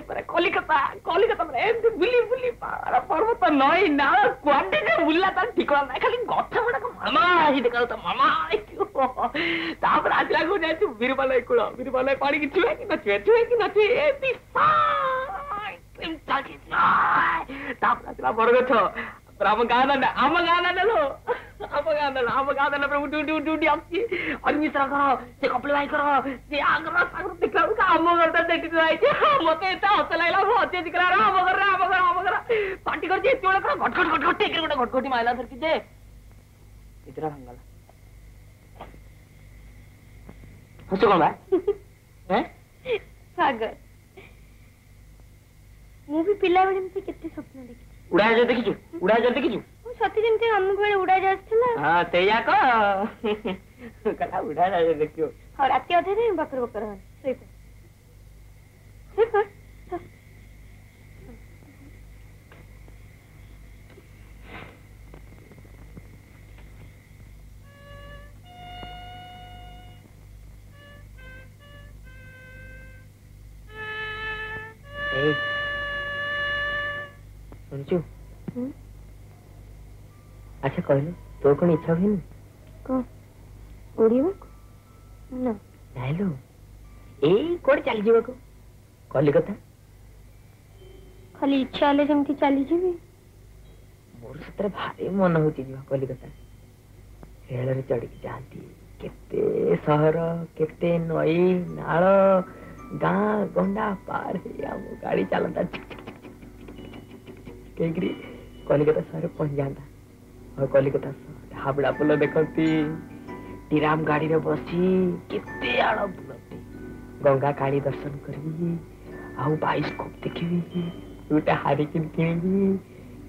ପରେ କଲିକତା ପରେ ଏମିତି ବୁଲି ପାହାଡ ପର୍ବତ ନଈ ନାଳ କୁଆଡେ ବୁଲିଲା ତାର ଠିକଣା ନାହିଁ। ଖାଲି ଗଛ ଗୁଡାକ ମାମା ଦେଖାଯାଉथा ମାମା। ତାପରେ ଆସିଲା କୁ ଯାଇଛୁ ବିରବାଲୟ କୂଳ, ବିରବାଲୟ ପାଣିକି ଛୁଏ କି ନଛୁଏ ଏମିତି ତାପରେ ଆସିଲା ବରଗଛ, ଆମ ଗାଁ ଦାଣ୍ଡ ଉଠି ଆସୁଛି ଅନିମିଶ୍ରା ଘର, ସେ କପିଳ ଭାଇଙ୍କର, ସେ ଆଗର ଦେଖିଲା ବେଳକୁ ଆମ ଘରଟା ଦେଖିକି ରହିଛି। ମତେ ଏତେ ହସ ଲାଗିଲା, ମୁଁ ହସି ଆମ ଘର ପାଟି କରିଛି ଏତେ ବେଳେ କଣ ଗୋଟେ ଘଟଘଟି ମାଇଲା ଧରିକି ଯେ ଏଥିରେ ଭାଙ୍ଗଲା। ହସ କଣ ବା ସାଗର, ମୁଁ ବି ପିଲାବେଳେ ଏମିତି କେତେ ସ୍ୱପ୍ନ ଦେଖିଛି। ଉଡ଼ାଜାହାଜ ଦେଖିଛୁ? ଉଡ଼ାଜାହାଜ ଦେଖିଛୁ? ସତେ ଯେମିତି ଆମ ବେଳେ ଉଡାଜାହାଜ ଥିଲା। ହଁ ସେଇଆ କଥା ଉଡ଼ାଜାହାଜ ଦେଖିବ। ହଉ ରାତି ଅଧରେ ବକର ବକର ହବ। ଶୋଇପଡ଼ ଶୋଇପଡ଼। ଶୁଣିଛୁ? ଆଚ୍ଛା କହିଲୁ ତୋର କଣ ଇଚ୍ଛା ହୁଏନି? ଉଡ଼ିବାକୁ? ନା ନାଇଁଲୋ ଏଇ କୁଆଡେ ଚାଲିଯିବାକୁ କଲିକତା। ଖାଲି ଇଚ୍ଛା ହେଲେ ଯେମିତି ଚାଲିଯିବି। ମୋର ସେଥିରେ ଭାରି ମନ ହଉଛି ଯିବା କଲିକତା। ରେଳରେ ଚଢିକି ଯାଆନ୍ତି କେତେ ସହର କେତେ ନଈ ନାଳ ଗାଁ ଗଣ୍ଡା ପାର ହେଇ ଆମ ଗାଡି ଚାଲନ୍ତା ହେଇକିରି କଲିକତା ସହରରେ ପହଞ୍ଚି ଯାଆନ୍ତା। ଆଉ କଲିକତା ସହରରେ ହାବଡ଼ା ପୋଲ ଦେଖନ୍ତି ଟିରାମ ଗାଡିରେ ବସି କେତେ ଆଡ ବୁଲନ୍ତି ଗଙ୍ଗା କାଳୀ ଦର୍ଶନ କରିବି ଆଉ ବାଇସ୍କୋପ ଦେଖିବି ଗୋଟେ ହାରିକିନି କିଣିବି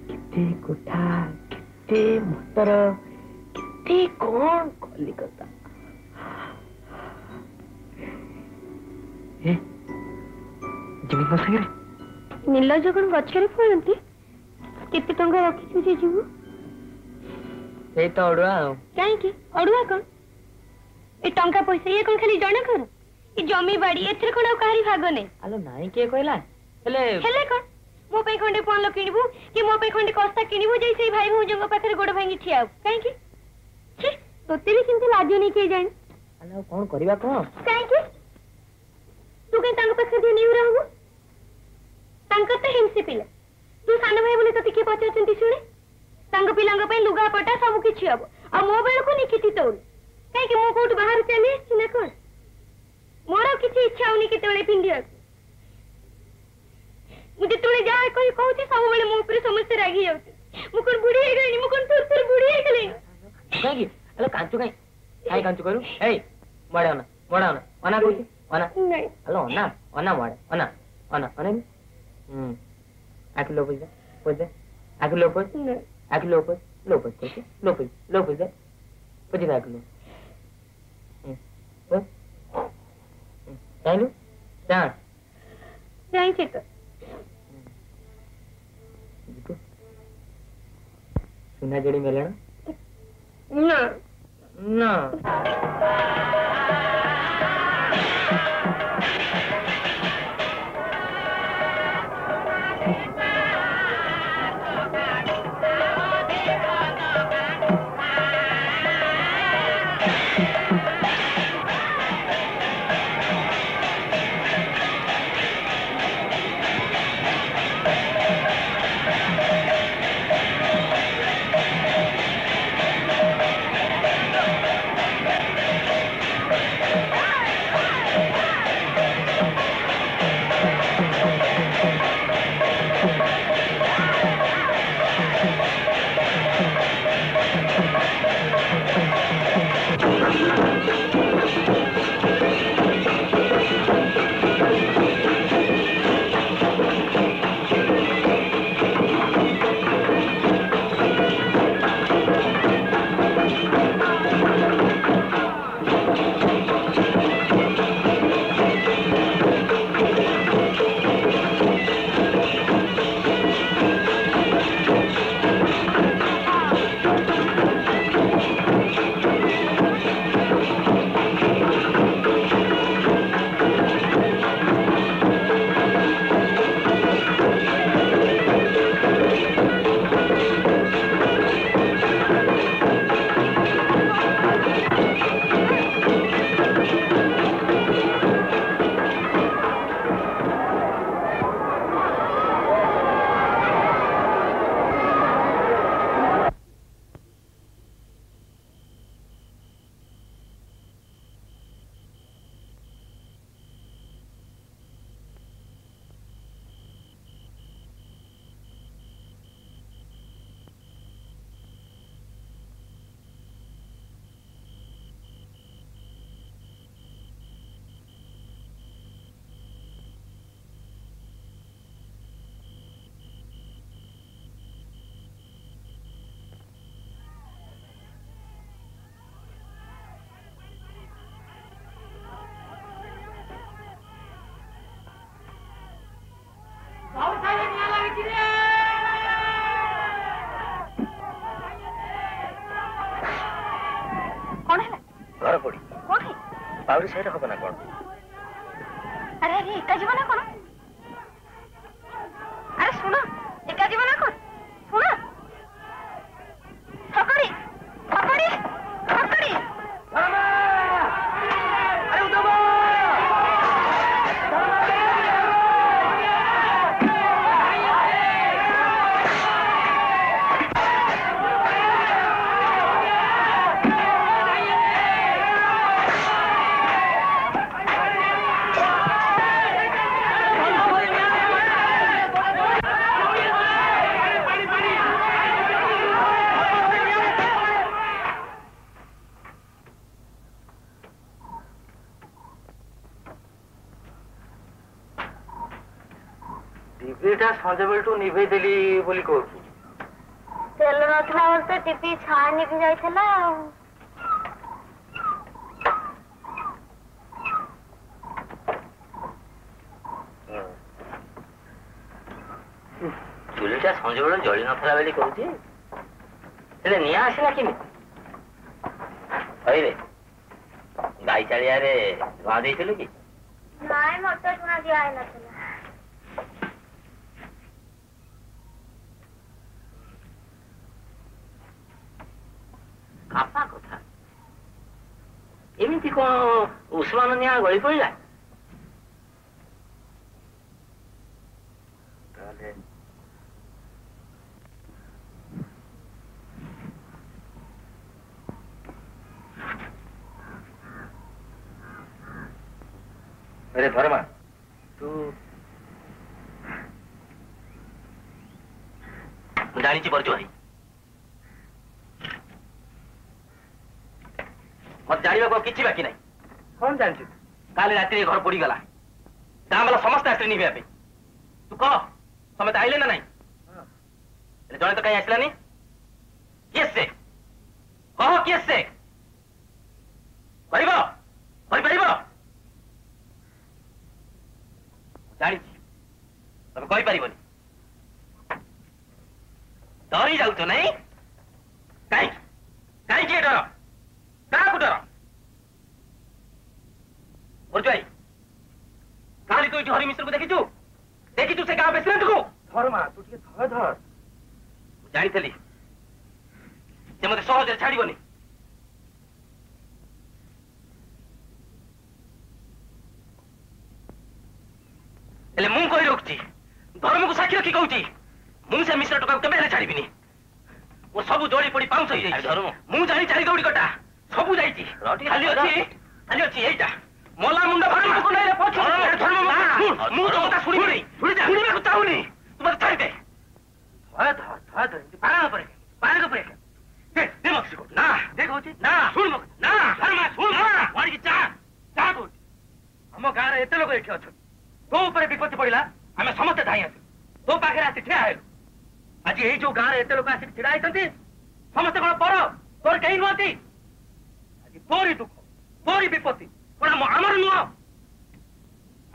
କେତେ କୋଠା କେତେ ମଟର କେତେ କଣ କଲିକତା। ଯିବି ମୋ ସାଙ୍ଗରେ? ନୀଲଜ କଣ ଗଛରେ ଫଳନ୍ତି? କେତେ ଟଙ୍କା ରଖିଛୁ ଯେ ଯିବୁ? ସେଇ ତ ଅଡୁଆ ଆଉ। କାହିଁକି ଅଡୁଆ କଣ? ଏ ଟଙ୍କା ପଇସା ଇଏ କଣ ଖାଲି ଜଣଙ୍କର? ଏ ଜମି ବାଡି ଏଥିରେ କଣ ଆଉ କାହାରି ଭାଗ ନାହିଁ? ଆଲୋ ନାଇଁ କିଏ କହିଲା? ହେଲେ କଣ ମୋ ପାଇଁ ଖଣ୍ଡେ ପାନ କିଣିବୁ କି ମୋ ପାଇଁ ଖଣ୍ଡେ କସ୍ତା କିଣିବୁ ଯେ ସେଇ ଭାଇ ଭଉଜଙ୍କ ପାଖରେ ଗୋଡ ଭାଙ୍ଗି ଠିଆ ହବୁ? କାହିଁକି? ତୋତେ ବି ସେମିତି ଲାଜ ନେଇ କିଏ ଜାଣି? ଆଉ କଣ କରିବା କଣ? କାହିଁକି ତୁ କାହିଁ ତାଙ୍କ ପାଖରେ দিয়ে ନିଉରା ହବୁ? ତାଙ୍କର ତ ହିଂସୀ ପିଲା। ତୁ ସାନ ଭାଇ ବୋଲି ତତେ କିଏ ପଚାରୁଛନ୍ତି ଶୁଣେ? ତାଙ୍କ ପିଲାଙ୍କ ପାଇଁ ଲୁଗା ପଟା ସବୁ କିଛି ହବ ଆଉ ମୋ ବେଳକୁ ନିକିତି ତୋଳୁ। କାହିଁକି ମୁଁ କୋଉଠୁ ବାହାରୁ ଚାଲି ଆସିଛି ନା କଣ? ମୋର କିଛି ଇଚ୍ଛା ହଉନି କେତେବେଳେ ପିନ୍ଧିବାକୁ। ମୁଁ ଯେତେବେଳେ ଯାହା କହୁଛି ସବୁବେଳେ ମୋ ଉପରେ ସମସ୍ତେ ରାଗି ଯାଉଛି। ମୁଁ କଣ ବୁଢୀ ହେଇଗଲିଣି? ମୁଁ କଣ ଥରେ ବୁଢୀ ହେଇଗଲିଣି? କାହିଁକି? ଆଲୋ କାଞ୍ଚୁ କାଇଁ କାଇଁ କାଞ୍ଚୁ କହିଲୁ? ଏଇ ମଡେ ଅନା ମଡା ଅନା ଅନା କହୁଛି ଅନା। ନାଇଁ ଆଲୋ ଅନା ଅନା ମଡେ ଅନା ଅନା ଅନା ଆଖି लो ପଇସା ପଇସା ଆଖି लो ପଇସା ଆଖି लो ପଇସା लो ପଇସା ପଇସା लो ପଇସା ପଇସା ଆଖି लो ଚାଇଲୁ ଚା ଯାଇଛେ ତ ସୁନା ଯୋଡି ମେଲଣ ନା ନା ବାଉରି ସାହିରେ ହବ ନା କଣ? ଆରେ ଆରେ ଏକା ଯିବ ନା କଣ? ଆରେ ଶୁଣ, ଏକା ଯିବ ନା କଣ? ଶୁଣ, ଥକଡ଼ି ଥକଡ଼ି ଥକଡ଼ି। ଟିଭିଟା ସଞ୍ଜ ବେଳଠୁ ନିଭେଇ ଦେଲି ବୋଲି କହୁଛୁ। ତେଲ ନଥିଲା ବୋଲି ତ ଟିଭି ଛାଆ ନିଭି ଯାଇଥିଲା ଆଉ। ଚୁଲିଟା ସଞ୍ଜ ବେଳ ଜଳି ନଥିଲା ବୋଲି କହୁଛି। ହେଲେ ନିଆଁ ଆସିଲା କେମିତି? ହଇରେ ଗାଈ ଚାଳିଆରେ ଧୂଆଁ ଦେଇଥିଲୁ କି? ନାଇଁ, ମତେ ଶୁଣା ଦିଆ ହେଇନଥିଲା। କାପା କଥା, ଏମିତି କଣ ଉଷ୍ମାନ ନିଆଁ ଗଳି ପଡ଼ିଲା? ତାହେଲେ अरे धर्मा, तू जानी परजुआरी मत जाना किसी बाकी ना। कौन जानू? काली रात घर पोड़गला, गाँ वाला समस्त आसले निभा तू कह समस्त आइले ना? जड़े तो कहीं आसलानी। किए से कह, किए से जानी तुम कहीपर डरी जाऊ तो नहीं? कहीं कहीं डर क्या डर? काली तू हरि मिश्र को देखीचु? देखीचु से गाँव प्रेसिडेंट को? धर्मा तू धर धर। जानी से मत सहज छाड़बनी। हेले मु कही रखुची, धर्म को साक्षी रखी कहूची, मुझे मिश्र टका केबे छाड़बी। वो सब जोड़ी पड़ी पाउंस धर्म मु जानी चारी दौड़ी कटा सब जाइए। खाली अच्छी एटा मला मुंडा धर्म को नहीं पछ धर्म मु तो कथा सुनी नहीं सुनी चाहूनी। तू मत छाड़ी दे। धर धर धर पारा पर दे दे मत सिको ना देखौची ना सुन मत ना धर्म सुन ना वाड़ी की चा चा को हम गाँ रे एते लोग एठी अछन। तो ऊपर विपत्ति पड़ा आम समस्त धाई आस तो पाखे आसी ठिया हेलु। आज ये जो गाँव एत लोक आसिक ढड़ा होती समस्त कौन पर तोर कहीं नुहति। आज तोरी दुख तोरी विपत्ति कौन आमर नुह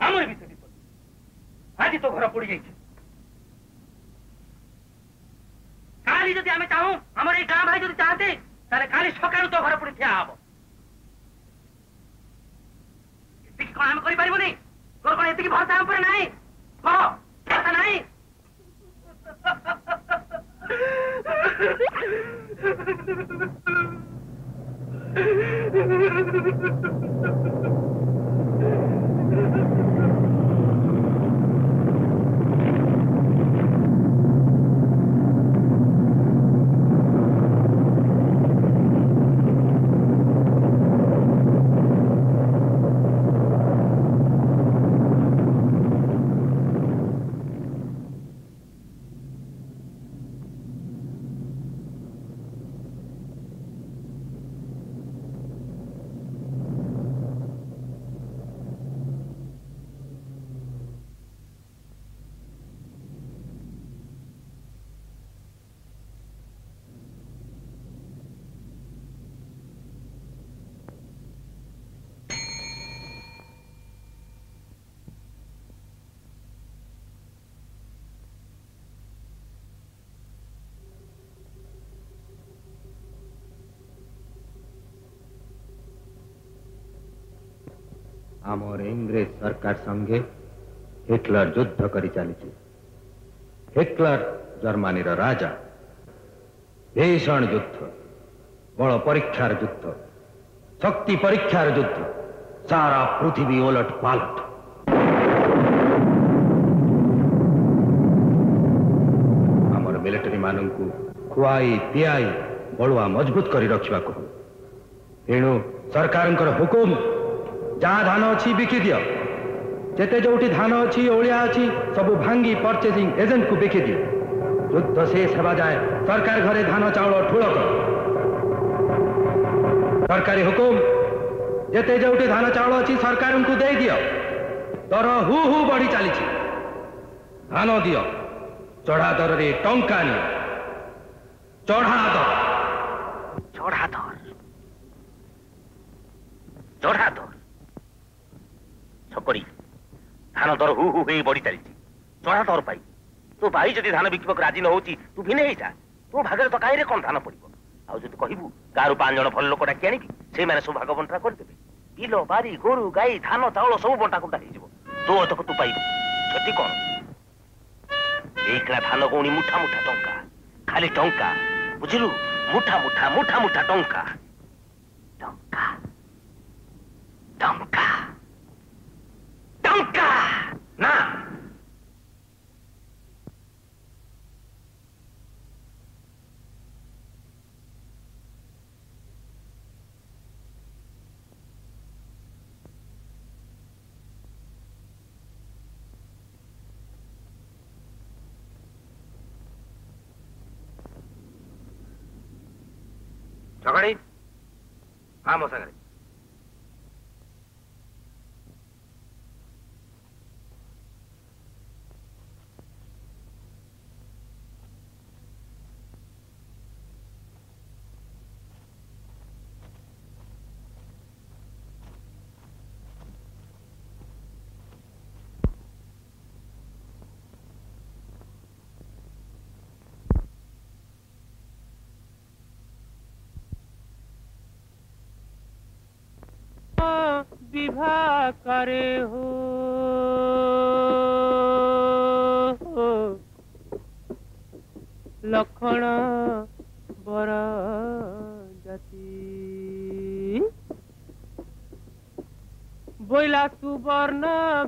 आमर भी विपत्ति। आज तो घर पोड़ जाइए। काली जदि आम चाहूँ आमर ये गाँ भाई जब चाहते काली सकाल तो घर पोड़ ठिया हम कौन आम कर तोर कौन एति भरसा हम पर नहीं कह भरसा नहीं। आमर इंग्रेज सरकार संगे हिटलर युद्ध करी चली। हिटलर जर्मनी राजा। भीषण युद्ध, बल परीक्षार युद्ध, शक्ति परीक्षार युद्ध, सारा पृथ्वी ओलट पालट। आमर मिलिटरी मानू खुआई पियाई बलुआ मजबूत करी रखा कहू। तेणु सरकार हुकुम जहाँ धान अच्छी बिकी दियो, जेते जोटी धान अच्छी ओलिया अच्छी सबू भांगी परचेजिंग एजेंट को बिकी दियो। युद्ध शेष होगा जाए सरकार घरे धान चाउल ठूल कर। सरकारी हुकुम जेते जोटी धान चाउल अच्छी सरकार को दे दियो। दर हु हु बढ़ी चली। धान दियो चढ़ा दर रे टंका नियो। चढ़ा दर चढ़ा दर चढ़ा दर छकड़ी धान दर हु हु हो बढ़ी चली। चढ़ा दर पाई तो भाई जदि धान बिकवाक राजी न होची तू भिने ही जा। तू भागे तो कहीं कौन धान पड़ो। आउ जब कहबू गाँव 5 जन भल लोक डाकी आनिकी से मैंने सब भाग बंटा करदेवे। बिल बारी गोरु गाई धान चाउल सब बंटा कुंटा हो तो तक तू पाइबू। क्षति कौन एक धान गौणी मुठा मुठा टंका खाली टंका बुझलु। मुठा मुठा मुठा मुठा टंका टंका टंका टंका ना छकड़ी हाँ मो सागर विवाह करे हो लक्षण बर जाति बोला सुवर्ण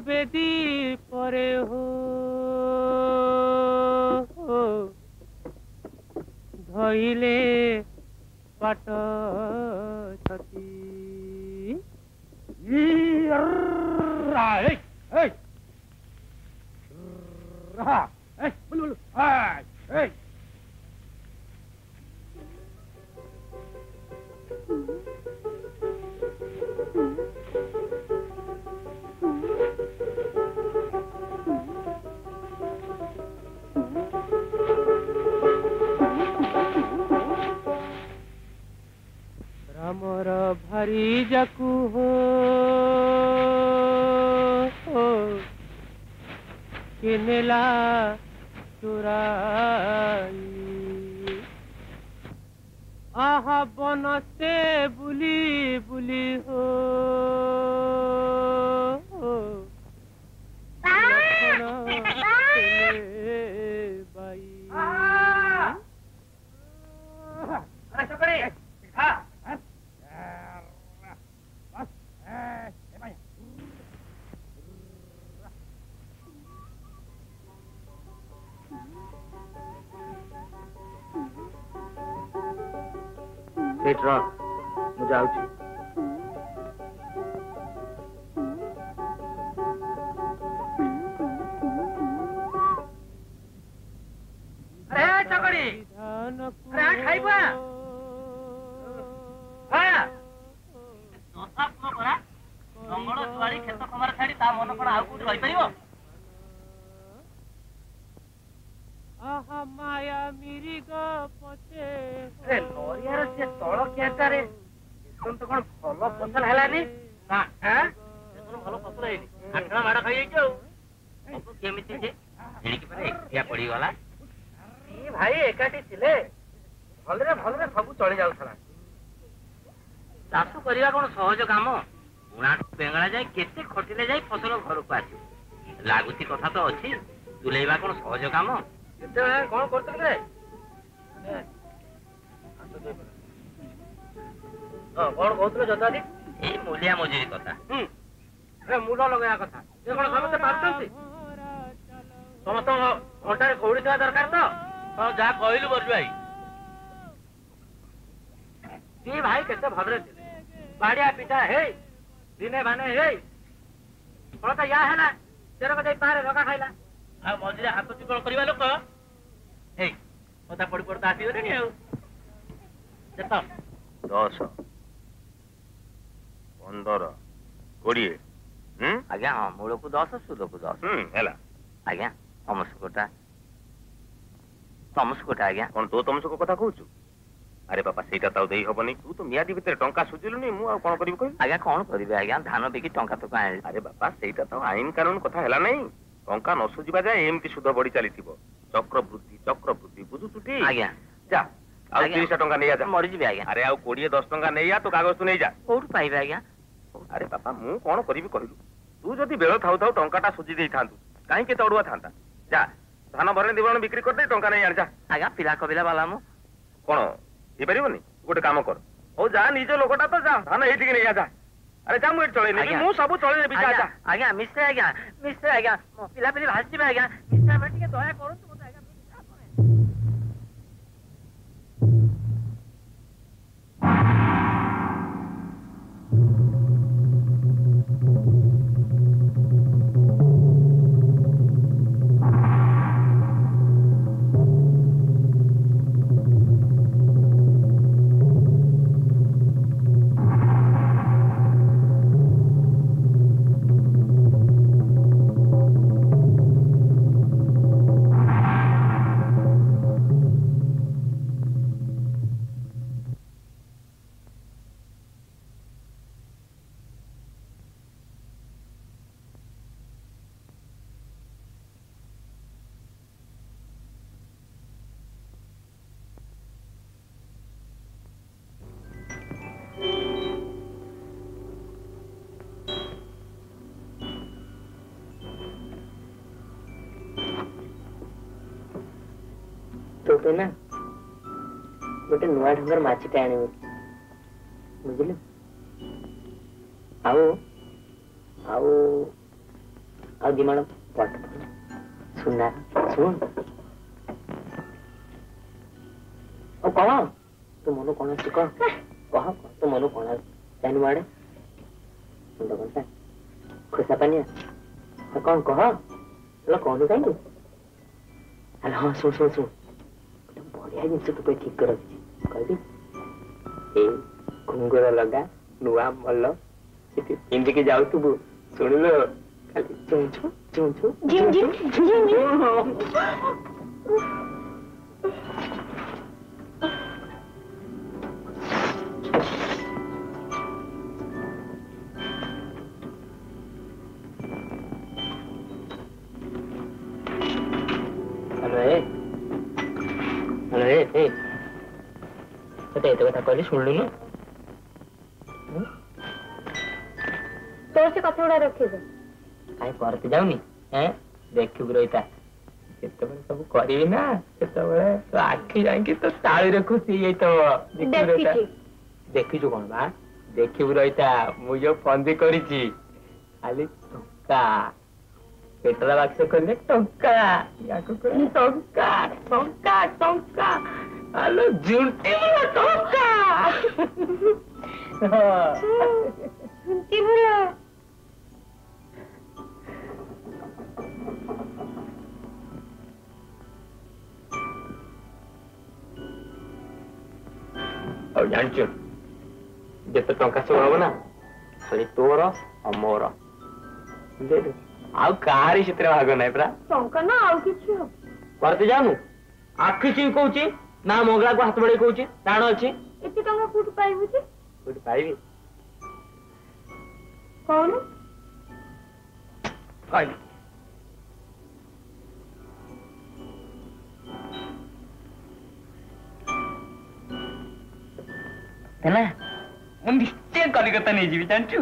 बेदी परे हो धइले पाट छती। रामर भारी जाकू हो केनेला चुराई आहा बनते बुली बुली हो मुझे आउची अरे चकड़ी अरे खाइबा हां दोसा पुनो करा जंगल जुआली खेत कमार छाड़ी ता मन कोन आउ कोठी रहि परिबो। आहा माया मिरी ग पछे ए लोरियार से तळ केटारे तुम तो कोन भलो फसल हलानी ना हैं तुम भलो फसल हेनी आठरा माडा खाइ जाऊ अब केमिति जे एडी के परे एकटिया पड़ी गला ई भाई एकाटी थिले भलरे सब चली जाउथला। चासु करिया कोन सहज काम ଉଣାଠୁ ବେଙ୍ଗଳା ଯାଏ କେତେ ଖଟିଲେ ଯାଇ ଫସଲ ଘରକୁ ଆସିବ। ଲାଗୁଛି କଥା ତ ଅଛି, ତୁଲେଇବା କଣ ସହଜ କାମ? କେତେବେଳେ କଣ କରୁଥିଲୁ ରେ? ହଁ କଣ କହୁଥିଲ ଯଥାଦି? ଏଇ ମୂଲିଆ ମଜୁରୀ କଥା। ମୁଣ୍ଡ ଲଗେଇବା କଥା। ଏ କଣ ସମସ୍ତେ ପାରୁଛନ୍ତି? ସମସ୍ତଙ୍କ ଘଣ୍ଟାରେ କଉଡ଼ି ଥିବା ଦରକାର ତ? ହଁ ଯାହା କହିଲୁ ବର୍ଜୁ ଭାଇ। ଦି ଭାଇ କେତେ ଭଲରେ ଥିଲେ, ବାଡିଆ ପିଠା ହେଇ ଦିନେ ମାନେ ହେଇ ଫଳ ତ ୟା ହେଲା ତେରକ ଦେଇ ପାରେ ରଗା ଖାଇଲା। ଆଉ ମଝିରେ ହାତ ଚିକଣ କରିବା ଲୋକ ହେଇ କଥା ପଡି ପଡି ତ ଆସିଗଲେଣି ଆଉ। କେତ 10, 15, 20। ଆଜ୍ଞା ହଁ, ମୂଳକୁ 10 ସୁଧକୁ 10। ହେଲା ଆଜ୍ଞା ତମସୁକଟା ଆଜ୍ଞା। କଣ ତୋ ତମସୁକ କଥା କହୁଛୁ? ଆରେ ବାପା ସେଇଟା ତ ଦେଇ ହବନି। ତୁ ତ ମିଆଦି ଭିତରେ ଟଙ୍କା ସୁଝିଲୁନି, ମୁଁ ଆଉ କଣ କରିବି କହିବି? ଆଜ୍ଞା କଣ କରିବେ ଆଜ୍ଞା, ଧାନ ବିକି ଟଙ୍କା ତ ଆଣିଲି। ଆରେ ବାପା ସେଇଟା ତ ଆଇନ କାନୁନ କଥା ହେଲା ନାଇଁ। ଟଙ୍କା ନ ସୁଝିବା ଯାଏ ଏମିତି ସୁଧ ବଢି ଚାଲିଥିବ। ଚକ୍ରବୃଦ୍ଧି ବୁଝୁଛୁ ଟି? ଆଜ୍ଞା ଯା ଆଉ 30 ଟଙ୍କା ନେଇ ଯା। ମରିଯିବି ଆଜ୍ଞା। ଆରେ ଆଉ 20-10 ଟଙ୍କା ନେଇ ଯା, ତୁ କାଗଜ ତୁ ନେଇ ଯା। କୋଉଠୁ ପାଇବେ ଆଜ୍ଞା? ଆରେ ବାପା ମୁଁ କଣ କରିବି କହିଲୁ? ତୁ ଯଦି ବେଳ ଥାଉ ଥାଉ ଟଙ୍କାଟା ସୁଝି ଦେଇଥାନ୍ତୁ, କାହିଁକି ଏତେ ଅଡୁଆ ଥାନ୍ତା? ଯା ଧାନ ଭରଣୀ ଦିବଣ ବିକ୍ରି କରିଦେଇ ଟଙ୍କା ନେଇ ଆଣି ଯା। ଆଜ୍ଞା ପିଲା କବିଲା ବାଲା ମୁଁ କଣ ହେଇପାରିବନି? ଗୋଟେ କାମ କର, ହଉ ଯା ନିଜ ଲୋକଟା ତ ଯା, ଧାନ ଏଇଠିକି ନେଇ ଯା। ଆରେ ଯା ମୁଁ ଏଠି ଚଳେଇ ନେବି, ମୁଁ ସବୁ ଚଳେଇ ନେବି। ଯା ଯା। ଆଜ୍ଞା ମିଶ୍ରେ ଆଜ୍ଞା ମୋ ପିଲାପିଲି ଭାସିଯିବେ ଆଜ୍ଞା। ମିଶ୍ରେ ଆମେ ଟିକେ ଦୟା କରନ୍ତୁ ମତେ ଆଜ୍ଞା। ତୋ ନା ଗୋଟେ ନୂଆ ଢଙ୍ଗର ମାଛିଟେ ଆଣିବୁ, ବୁଝିଲୁ? ଆଉ ଆଉ ଆଉ ଦିମାଣ ପଟ ସୁନା ଶୁଣ। ଆଉ କଣ ତୋ ମନ କଣ ଅଛି କହ, କହ ତୋ ମନ କଣ ଅଛି? ଜାଣିନୁ ଆଡେ ମୁଣ୍ଡ କଣ୍ଟା ଖୋସା ପାନିଆ କଣ କହ, ହେଲେ କହନୁ କାହିଁକି? ଆରେ ହଁ ଶୁଣ ଶୁଣ ଶୁଣ, ବଢିଆ ଜିନିଷ ତୁ ପାଇଁ ଠିକ କରି ରଖିଛି, କହିବି? ଏଇ ଘୁଙ୍ଗୁର ଲଗା ନୂଆ ମଲ ସେଠି ପିନ୍ଧିକି ଯାଉଥିବୁ, ଶୁଣିଲୁ? ଖାଲି ଚୁଞ୍ଚୁ ଚୁଞ୍ଚୁ ଏତେ କଥା କହିଲି ଶୁଣିଲୁନି? ତୋର ସେ କଥା ଗୁଡା ରଖିଦେ। କାହିଁ ପରତି ଯାଉନି? ଦେଖିବୁ ରହିତା, ଯେତେବେଳେ ସବୁ କରିବି ନା ସେତେବେଳେ ତୋ ଆଖି ଯାଇକି ତୋ ତାଳିରେ ଖୁସି ହେଇଯାଇଥିବ। ଦେଖିଛୁ କଣ ବା? ଦେଖିବୁ ରହିତା, ମୁଁ ଯୋଉ ଫନ୍ଦି କରିଛି ଖାଲି ଟଙ୍କା, ପେଟର ବାକ୍ସ କଲେ ଟଙ୍କା, ୟାକୁ କଲେ ଟଙ୍କା ଟଙ୍କା ଟଙ୍କା, ଆଲୋ ଝୁଣ୍ଟି ଟଙ୍କା। ଆଉ ଜାଣିଛୁ ଯେତେ ଟଙ୍କା ସବୁ ହବ ନା ଖାଲି ତୋର ଆଉ ମୋର, ଆଉ କାହାରି ସେଥିରେ ଭାଗ ନାହିଁ ପରା। ଟଙ୍କା ନା ଆଉ କିଛି ହବ? କରତେ ଯାଉନୁ, ଆଖି ଚିଁ କହୁଛି ନା ମଙ୍ଗଳାକୁ ହାତ ବଢେଇ କହୁଛି ପ୍ରାଣ ଅଛି। ଏତେ ଟଙ୍କା କୋଉଠୁ ପାଇବୁ ଯେ? କୋଉଠି ପାଇବି କହୁନୁ? କହିବି ହେଲା, ମୁଁ ନିଶ୍ଚୟ କଲିକତା ନେଇଯିବି ଜାଣିଛୁ।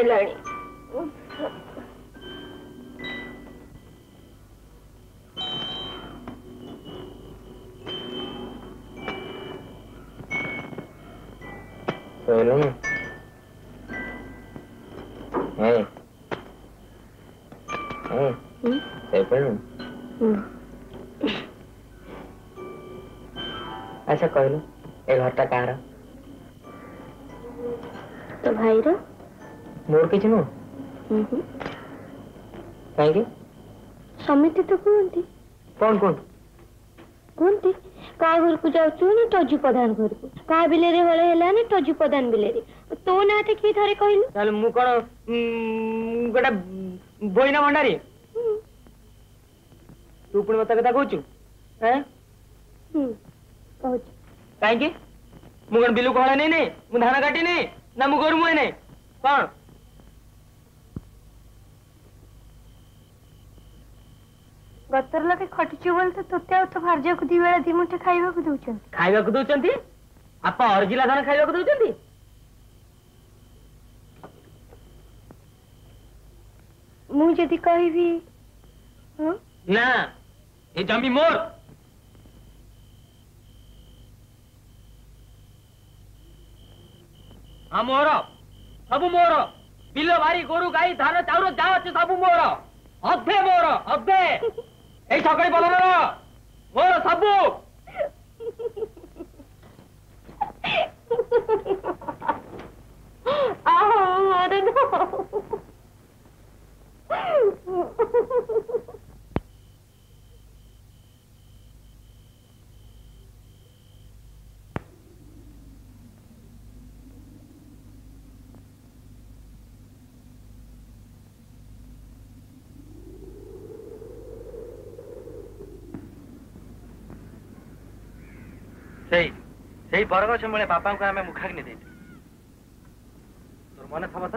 ଆଇଲାଣି। ଶୋଇଲୁଣି? ଶୋଇପଡ଼ିଲୁଣି? ଆଚ୍ଛା କହିଲୁ ଏ ଘରଟା କାହାର? ତୋ ଭାଇର। ମୋର କିଛି ନୁହଁ। କାହିଁକି? ସମିତି ତ କୁହନ୍ତି। କଣ କୁହନ୍ତୁ? କୁହନ୍ତି କାହା ଘରକୁ ଯାଉଛୁ ନା ଟଜୁ ପ୍ରଧାନ ଘରକୁ, କାହା ବିଲେରେ ହଳ ହେଲା ନା ଟଜୁ ପ୍ରଧାନ ବିଲେରେ। ତୋ ନାଁଟା କିଏ ଥରେ କହିଲୁ? ତାହେଲେ ମୁଁ କଣ ଗୋଟେ ବୋଇନା ଭଣ୍ଡାରୀ? ତୁ ପୁଣି ମତେ କଥା କହୁଛୁ? କହୁଛୁ କାହିଁକି? ମୁଁ କଣ ବିଲକୁ ହଳ ନେଇନି? ମୁଁ ଧାନ କାଟିନି ନା ମୁଁ ଗୋରୁ ମୁହେଁ ନାଇଁ? କଣ ଗତର ଲୋକେ ଖଟିଛୁ ବୋଲି ତ ତୋତେ ଆଉ ତୋ ଭାର୍ଯ୍ୟକୁ 2 ବେଳା 2 ମୁଠା ଖାଇବାକୁ ଦଉଛନ୍ତି। ଖାଇବାକୁ ଦଉଛନ୍ତି? ଆପା ଅରଜିଲା ଧାନ ଖାଇବାକୁ ଦଉଛନ୍ତି? ମୁଁ ଯଦି କହିବି ନା ଏ ଜମି ମୋର। ହଁ ମୋର, ସବୁ ମୋର। ବିଲ ବାରି ଗୋରୁ ଗାଈ ଧାନ ଚାଉଳ ଯାହା ଅଛି ସବୁ ମୋର। ଅଧେ ମୋର, ଅଧେ ଏଇ ସକାଳେ ବଲର ମୋର ସବୁ। ସେଇ ବରଗଛ ମୂଳେ ବାପାଙ୍କୁ ଆମେ ମୁଖାଗ୍ନି ଦେଇଥିଲୁ। ତୋର ମନେ ଥବ ତ?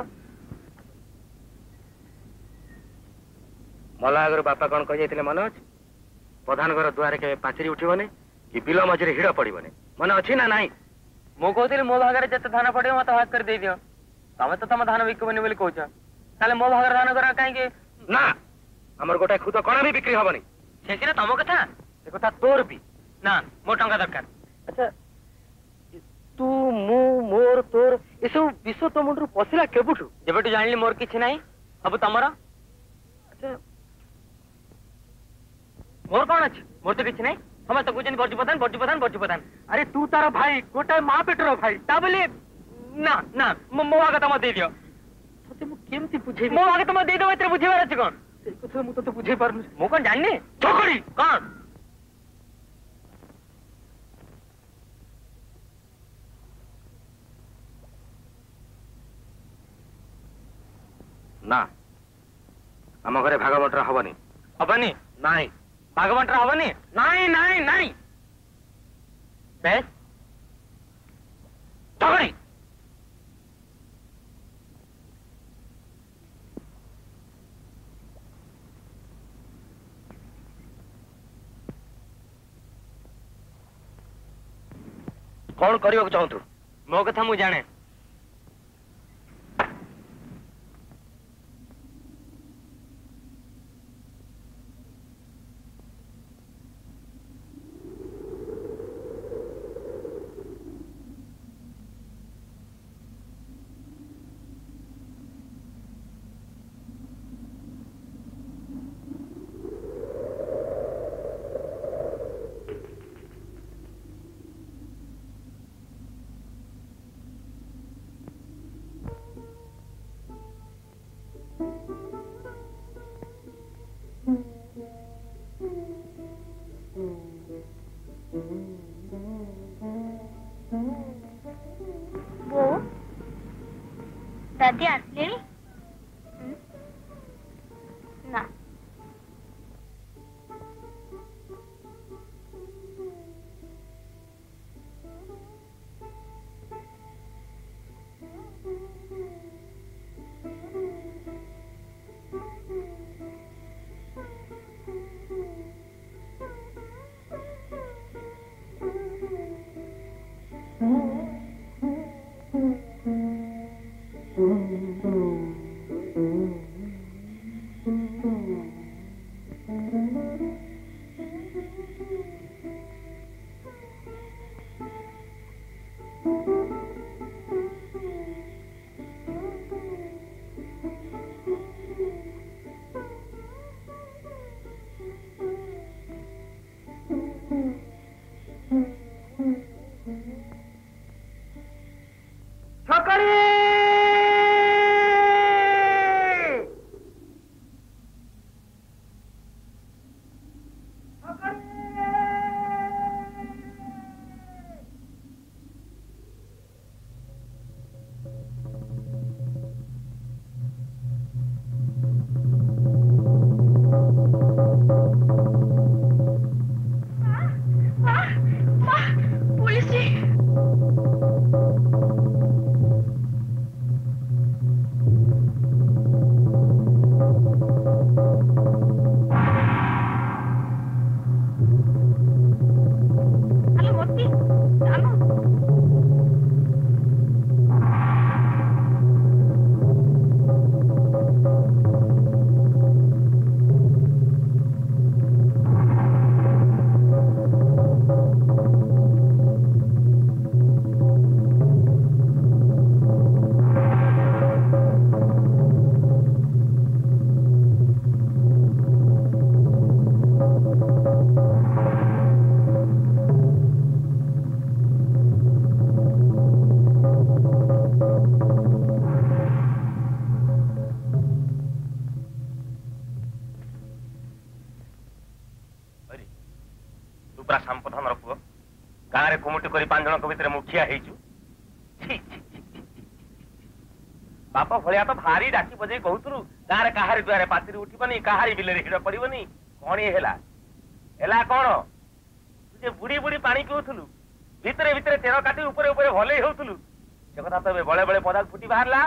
ମଲା ଆଗରୁ ବାପା କଣ କହିଯାଇଥିଲେ ମନେ ଅଛି? ପ୍ରଧାନ ଘର ଦୁଆରେ କେବେ ପାଚେରୀ ଉଠିବନି କି ବିଲ ମଝିରେ ହିଡ଼ ପଡିବନି। ମନେ ଅଛି ନା ନାଇଁ? ମୁଁ କହୁଥିଲି ମୋ ଭାଗରେ ଯେତେ ଧାନ ପଡିବ ମତେ ଭାଗ କରି ଦେଇଦିଅ। ତମେ ତ ତମ ଧାନ ବିକିବନି ବୋଲି କହୁଛ, ତାହେଲେ ମୋ ଭାଗରେ ଧାନ କରା କାହିଁକି? ନା, ଆମର ଗୋଟାଏ ଖୁଦ କଣା ବି ବିକ୍ରି ହବନି। ସେ ସିନା ତମ କଥା, ସେ କଥା ତୋର ବି। ନା ମୋ ଟଙ୍କା ଦରକାର। ଆଚ୍ଛା, ତୁ ମୁଁ ମୋର ତୋର ଏସବୁ ବିଷ ତୋ ମୁଣ୍ଡରୁ ପଶିଲା କେବେଠୁ? ଯେବେଠୁ ଜାଣିଲି ମୋର କିଛି ନାହିଁ, ସବୁ ତମର। ଆଚ୍ଛା, ମୋର କଣ ଅଛି? ମୋର ତ କିଛି ନାହିଁ। ସମସ୍ତେ କହୁଛନ୍ତି ବର୍ଜୁ ପ୍ରଧାନ, ବର୍ଜୁ ପ୍ରଧାନ, ବର୍ଜୁ ପ୍ରଧାନ। ଆରେ ତୁ ତାର ଭାଇ, ଗୋଟାଏ ମା ପେଟର ଭାଇ। ତା ବୋଲି ନା ନା ମୋ ଭାଗ ତମେ ଦେଇଦିଅ। ତତେ ମୁଁ କେମିତି ବୁଝେଇବି? ମୋ ଭାଗ ତମେ ଦେଇଦବ, ଏଥିରେ ବୁଝେଇବାର ଅଛି କଣ? ସେଇ କଥା ମୁଁ ତତେ ବୁଝେଇ ପାରୁନି। ମୁଁ କଣ ଜାଣିନି? ଚକଡି କଣ? ନା, ଆମ ଘରେ ଭାଗ ବଣ୍ଟରା ହବନି। ହବନି? ନାଇଁ। ଭାଗ ବଣ୍ଟରା ହବନି? ନାଇଁ ନାଇଁ ନାଇଁ। ବେଶ ଚକଡି। କଣ କରିବାକୁ ଚାହୁଁଛୁ? ମୋ କଥା ମୁଁ ଜାଣେ। ବୋଉ ଦାଦି ଆସିଲେଣି? ନା Mm-hmm. ପୁରା ସାମ୍ପଧାନର ପୁଅ ଗାଁରେ କୁମୁଟି କରି 5 ଜଣଙ୍କ ଭିତରେ ମୁଖିଆ ହେଇଛୁ। ବାପ ଭଳିଆ ତ ଭାରି ଡାକି ବଜେଇ କହୁଥିଲୁ ଗାଁରେ କାହାରି ଦୁଆରେ ପାଚିରି ଉଠିବନି, କାହାରି ବିଲରେ ହିଡ଼ ପଡିବନି। କଣ ହେଲା ହେଲା କଣ? ତୁ ଯେ ବୁଡି ବୁଡି ପାଣି ପିଉଥିଲୁ, ଭିତରେ ଭିତରେ ତେର କାଟି ଉପରେ ଉପରେ ଭଲେଇ ହଉଥିଲୁ, ସେ କଥା ତ ଏବେ ବଳେ ବଳେ ପଦାକୁ ଫୁଟି ବାହାରିଲା।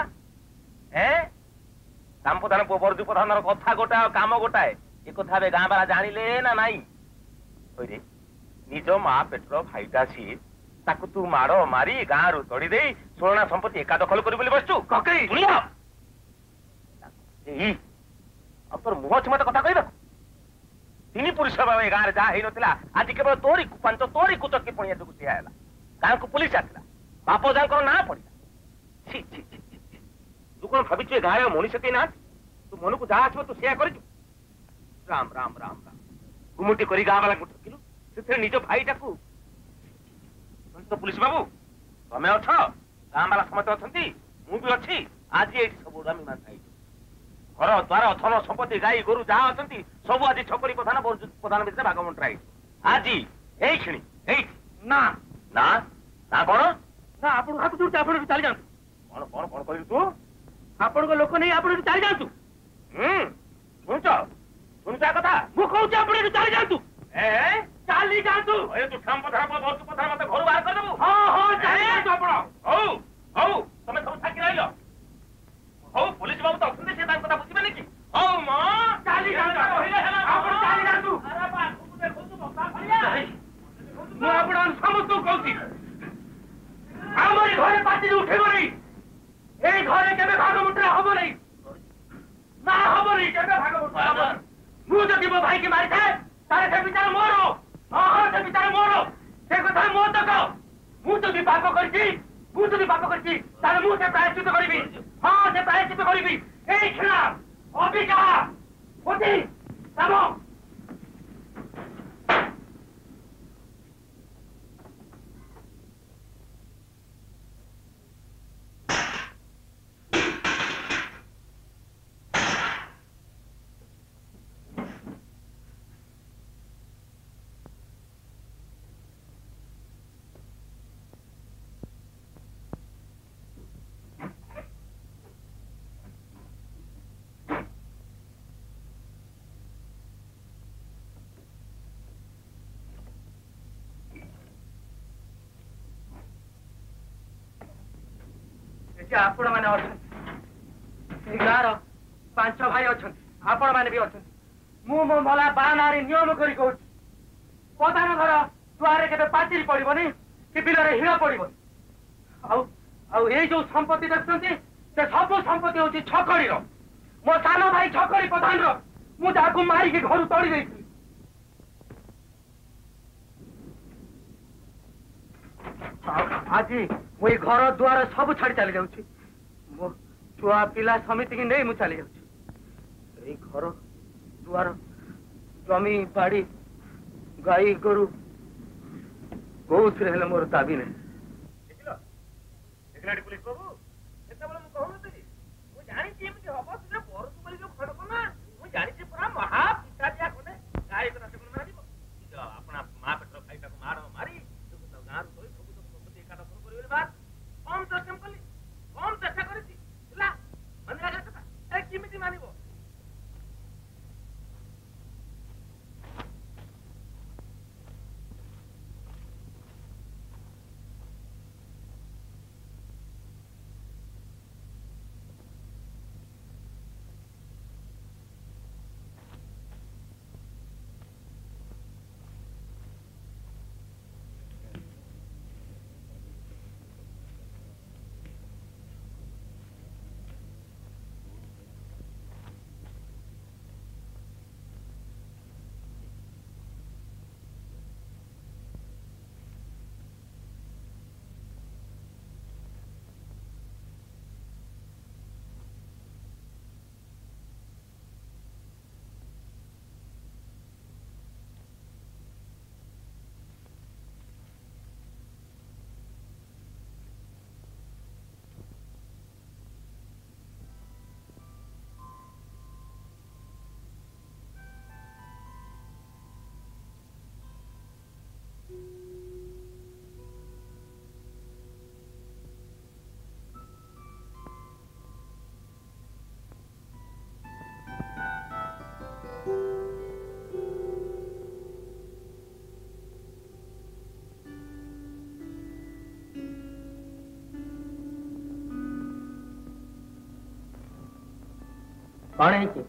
ସାମ୍ପଧାନ ପୁଅ ବରଦୁ ପ୍ରଧାନର କଥା ଗୋଟାଏ କାମ ଗୋଟାଏ, ଏ କଥା ଏବେ ଗାଁ ବାଲା ଜାଣିଲେ ନା ନାଇଁ? ନିଜ ମା ପେଟର ଭାଇଟା ସିଏ, ତାକୁ ତୁ ମାଡ଼ ମାରି ଗାଁରୁ ତଡ଼ି ଦେଇ ସୁରଣା ସମ୍ପତ୍ତି ଏକା ଦଖଲ କରି ବୋଲି ବସିଛୁ। କକେଇ ଆଉ ତୋର ମୁହଁ ଅଛି ମତେ କଥା କହିବାକୁ? 3 ପୁରୁଷ ଭାବେ ଗାଁରେ ଯାହା ହେଇନଥିଲା ଆଜି କେବଳ ତୋରି ପାଞ୍ଚ ତୋରି କୁଚକି ପୁଣି ଏଠକୁ ଠିଆ ହେଲା। ଗାଁକୁ ପୁଲିସ ଆସିଲା, ବାପ ଯାଙ୍କର ନାଁ ପଡିଲା। ତୁ କଣ ଭାବିଛୁ ଏ ଗାଁରେ ମଣିଷ କେହି ନାହାନ୍ତି? ତୁ ମନକୁ ଯାହା ଆସିବ ତୁ ସେୟା କରିଛୁ। ରାମ ରାମ ରାମ ରାମ ଗୁମୁଟି କରି ଗାଁ ବାଲାଙ୍କୁ ଠକିଲୁ, ସେଥିରେ ନିଜ ଭାଇଟାକୁ। ପୁଲିସ ବାବୁ ତମେ ଅଛ, ଗାଁ ବାଲା ସମସ୍ତେ ଅଛନ୍ତି, ମୁଁ ବି ଅଛି। ଆଜି ଏଇଠି ସବୁ ମୀମାଂସା ହେଇଛି। ଘର ଦ୍ୱାର ଧନ ସମ୍ପତ୍ତି ଗାଈ ଗୋରୁ ଯାହା ଅଛନ୍ତି ସବୁ ଆଜି ଛକରି ପ୍ରଧାନ ପ୍ରଧାନ ଭିତରେ ଭାଗ ବଣ୍ଟା ହେଇଛି। ଆଜି ଏଇ କ୍ଷଣି ଏଇଠି। ନା ନା ନା କଣ ନା ଆପଣ ହାତ ଯୋଡୁଛି, ଆପଣ ଏଠୁ ଚାଲି ଯାଆନ୍ତୁ। କଣ କଣ କଣ କହିଲୁ ତୁ? ଆପଣଙ୍କ ଲୋକ ନେଇ ଆପଣ ଏଠୁ ଚାଲି ଯାଆନ୍ତୁ। ଶୁଣୁଛ ଶୁଣୁଛ କଥା? ମୁଁ କହୁଛି ଆପଣ ଏଠୁ ଚାଲି ଯାଆନ୍ତୁ। ଚାଲି ଯାଆନ୍ତୁ। ତୁ ସାମ୍ପଧାନ ମତେ ଘରୁ ବାହାର କରିଦେବୁ। ହଁ ହଁ ଚାଲି ଯାଆନ୍ତୁ ଆପଣ। ହଉ ହଉ ତମେ ସବୁ ସାକ୍ଷୀ ରହିଲ। ହଉ ପୋଲିସ ବାବୁ ତ ଅଛନ୍ତି, ସେ ତାଙ୍କ କଥା ବୁଝିବେନି କି? ହଉ ମ ଚାଲି ଯାଆନ୍ତୁ। ଆପଣ ଚାଲି ଯାଆନ୍ତୁ। ମୁଁ ଆପଣ ସମସ୍ତଙ୍କୁ କହୁଛି, ଆମରି ଘରେ ପାଚିରି ଉଠେଇବନି। ଏଇ ଘରେ କେବେ ଭାଗବଣ୍ଟା ହବ ନାହିଁ, ନା ହବନି କେବେ ଭାଗବଣ୍ଟା ହବନି। ମୁଁ ଯଦି ମୋ ଭାଇକି ମାରିଥାଏ ତାହେଲେ ସେ ବିଚାର ମୋର। ହଁ ହଁ ସେ ବିଚାର ମୋର, ସେ କଥା ମୋ ତକ। ମୁଁ ଯଦି ପାପ କରିଛି ତାହେଲେ ମୁଁ ସେ ପ୍ରାୟଶ୍ଚିତ କରିବି। ହଁ ସେ ପ୍ରାୟଶ୍ଚିତ କରିବି। ଏଇ କ୍ଷଣ ଅବିକା ପତି କାମ। ଆପଣ ମାନେ ଅଛନ୍ତି, ଏ ଗାଁର 5 ଭାଇ ଅଛନ୍ତି, ଆପଣ ମାନେ ବି ଅଛନ୍ତି। ମୁଁ ମୋ ମଲା ବାହାନାରେ ନିୟମ କରି କହୁଛି, ପ୍ରଧାନ ଘର ଦୁଆରେ କେବେ ପାଚିରି ପଡିବନି କି ବିଲରେ ହିଡ଼ ପଡିବନି। ଆଉ ଏଇ ଯୋଉ ସମ୍ପତ୍ତି ଦେଖୁଛନ୍ତି, ସେ ସବୁ ସମ୍ପତ୍ତି ହଉଛି ଛକଡିର। ମୋ ସାନ ଭାଇ ଛକଡି ପ୍ରଧାନର। ମୁଁ ତାକୁ ମାରିକି ଘରୁ ତଡ଼ି ଦେଇଥିଲି। ଆଜି ମୁଁ ଏଇ ଘର ଦୁଆର ସବୁ ଛାଡି ଚାଲି ଯାଉଛି। ମୋ ଛୁଆ ପିଲା ସମିତିକି ନେଇ ମୁଁ ଚାଲି ଯାଉଛି। ଏଇ ଘର ଦୁଆର ଜମି ବାଡି ଗାଈ ଗୋରୁ କୋଉଥିରେ ହେଲେ ମୋର ଦାବି ନାହିଁ। ପୁଲିସ ବାବୁ ସେତେବେଳେ ମୁଁ କହୁନଥିଲି, ମୁଁ ଜାଣିଛି ଏମିତି ହବ। ତୁମେ ପରକୁ ବୋଲି ଯୋଉ ଖଡକ ନା, ମୁଁ ଜାଣିଛି ପୁରା ମହା ପିତାଟିଆ ଖଣ୍ଡେ ଗାଈ କଥା ସେ କଣ ମାରିବ। ଆପଣ ମା ପେଟର ଭାଇଟାକୁ ମାର ମାରି ଗାଁରୁ କରି ସବୁ ସମ୍ପତ୍ତି ଏକା ଦଖଲ କରିବେ। ବାସ୍ କମ ଚେଷ୍ଟା କଲି, କମ ଚେଷ୍ଟା କରିଛି ହେଲା। ମାନିଲା କଥା କେମିତି ମାନିବ? कौन है जी?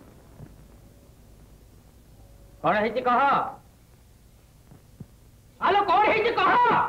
कौन है जी कहा? हेलो कौन है जी कहा?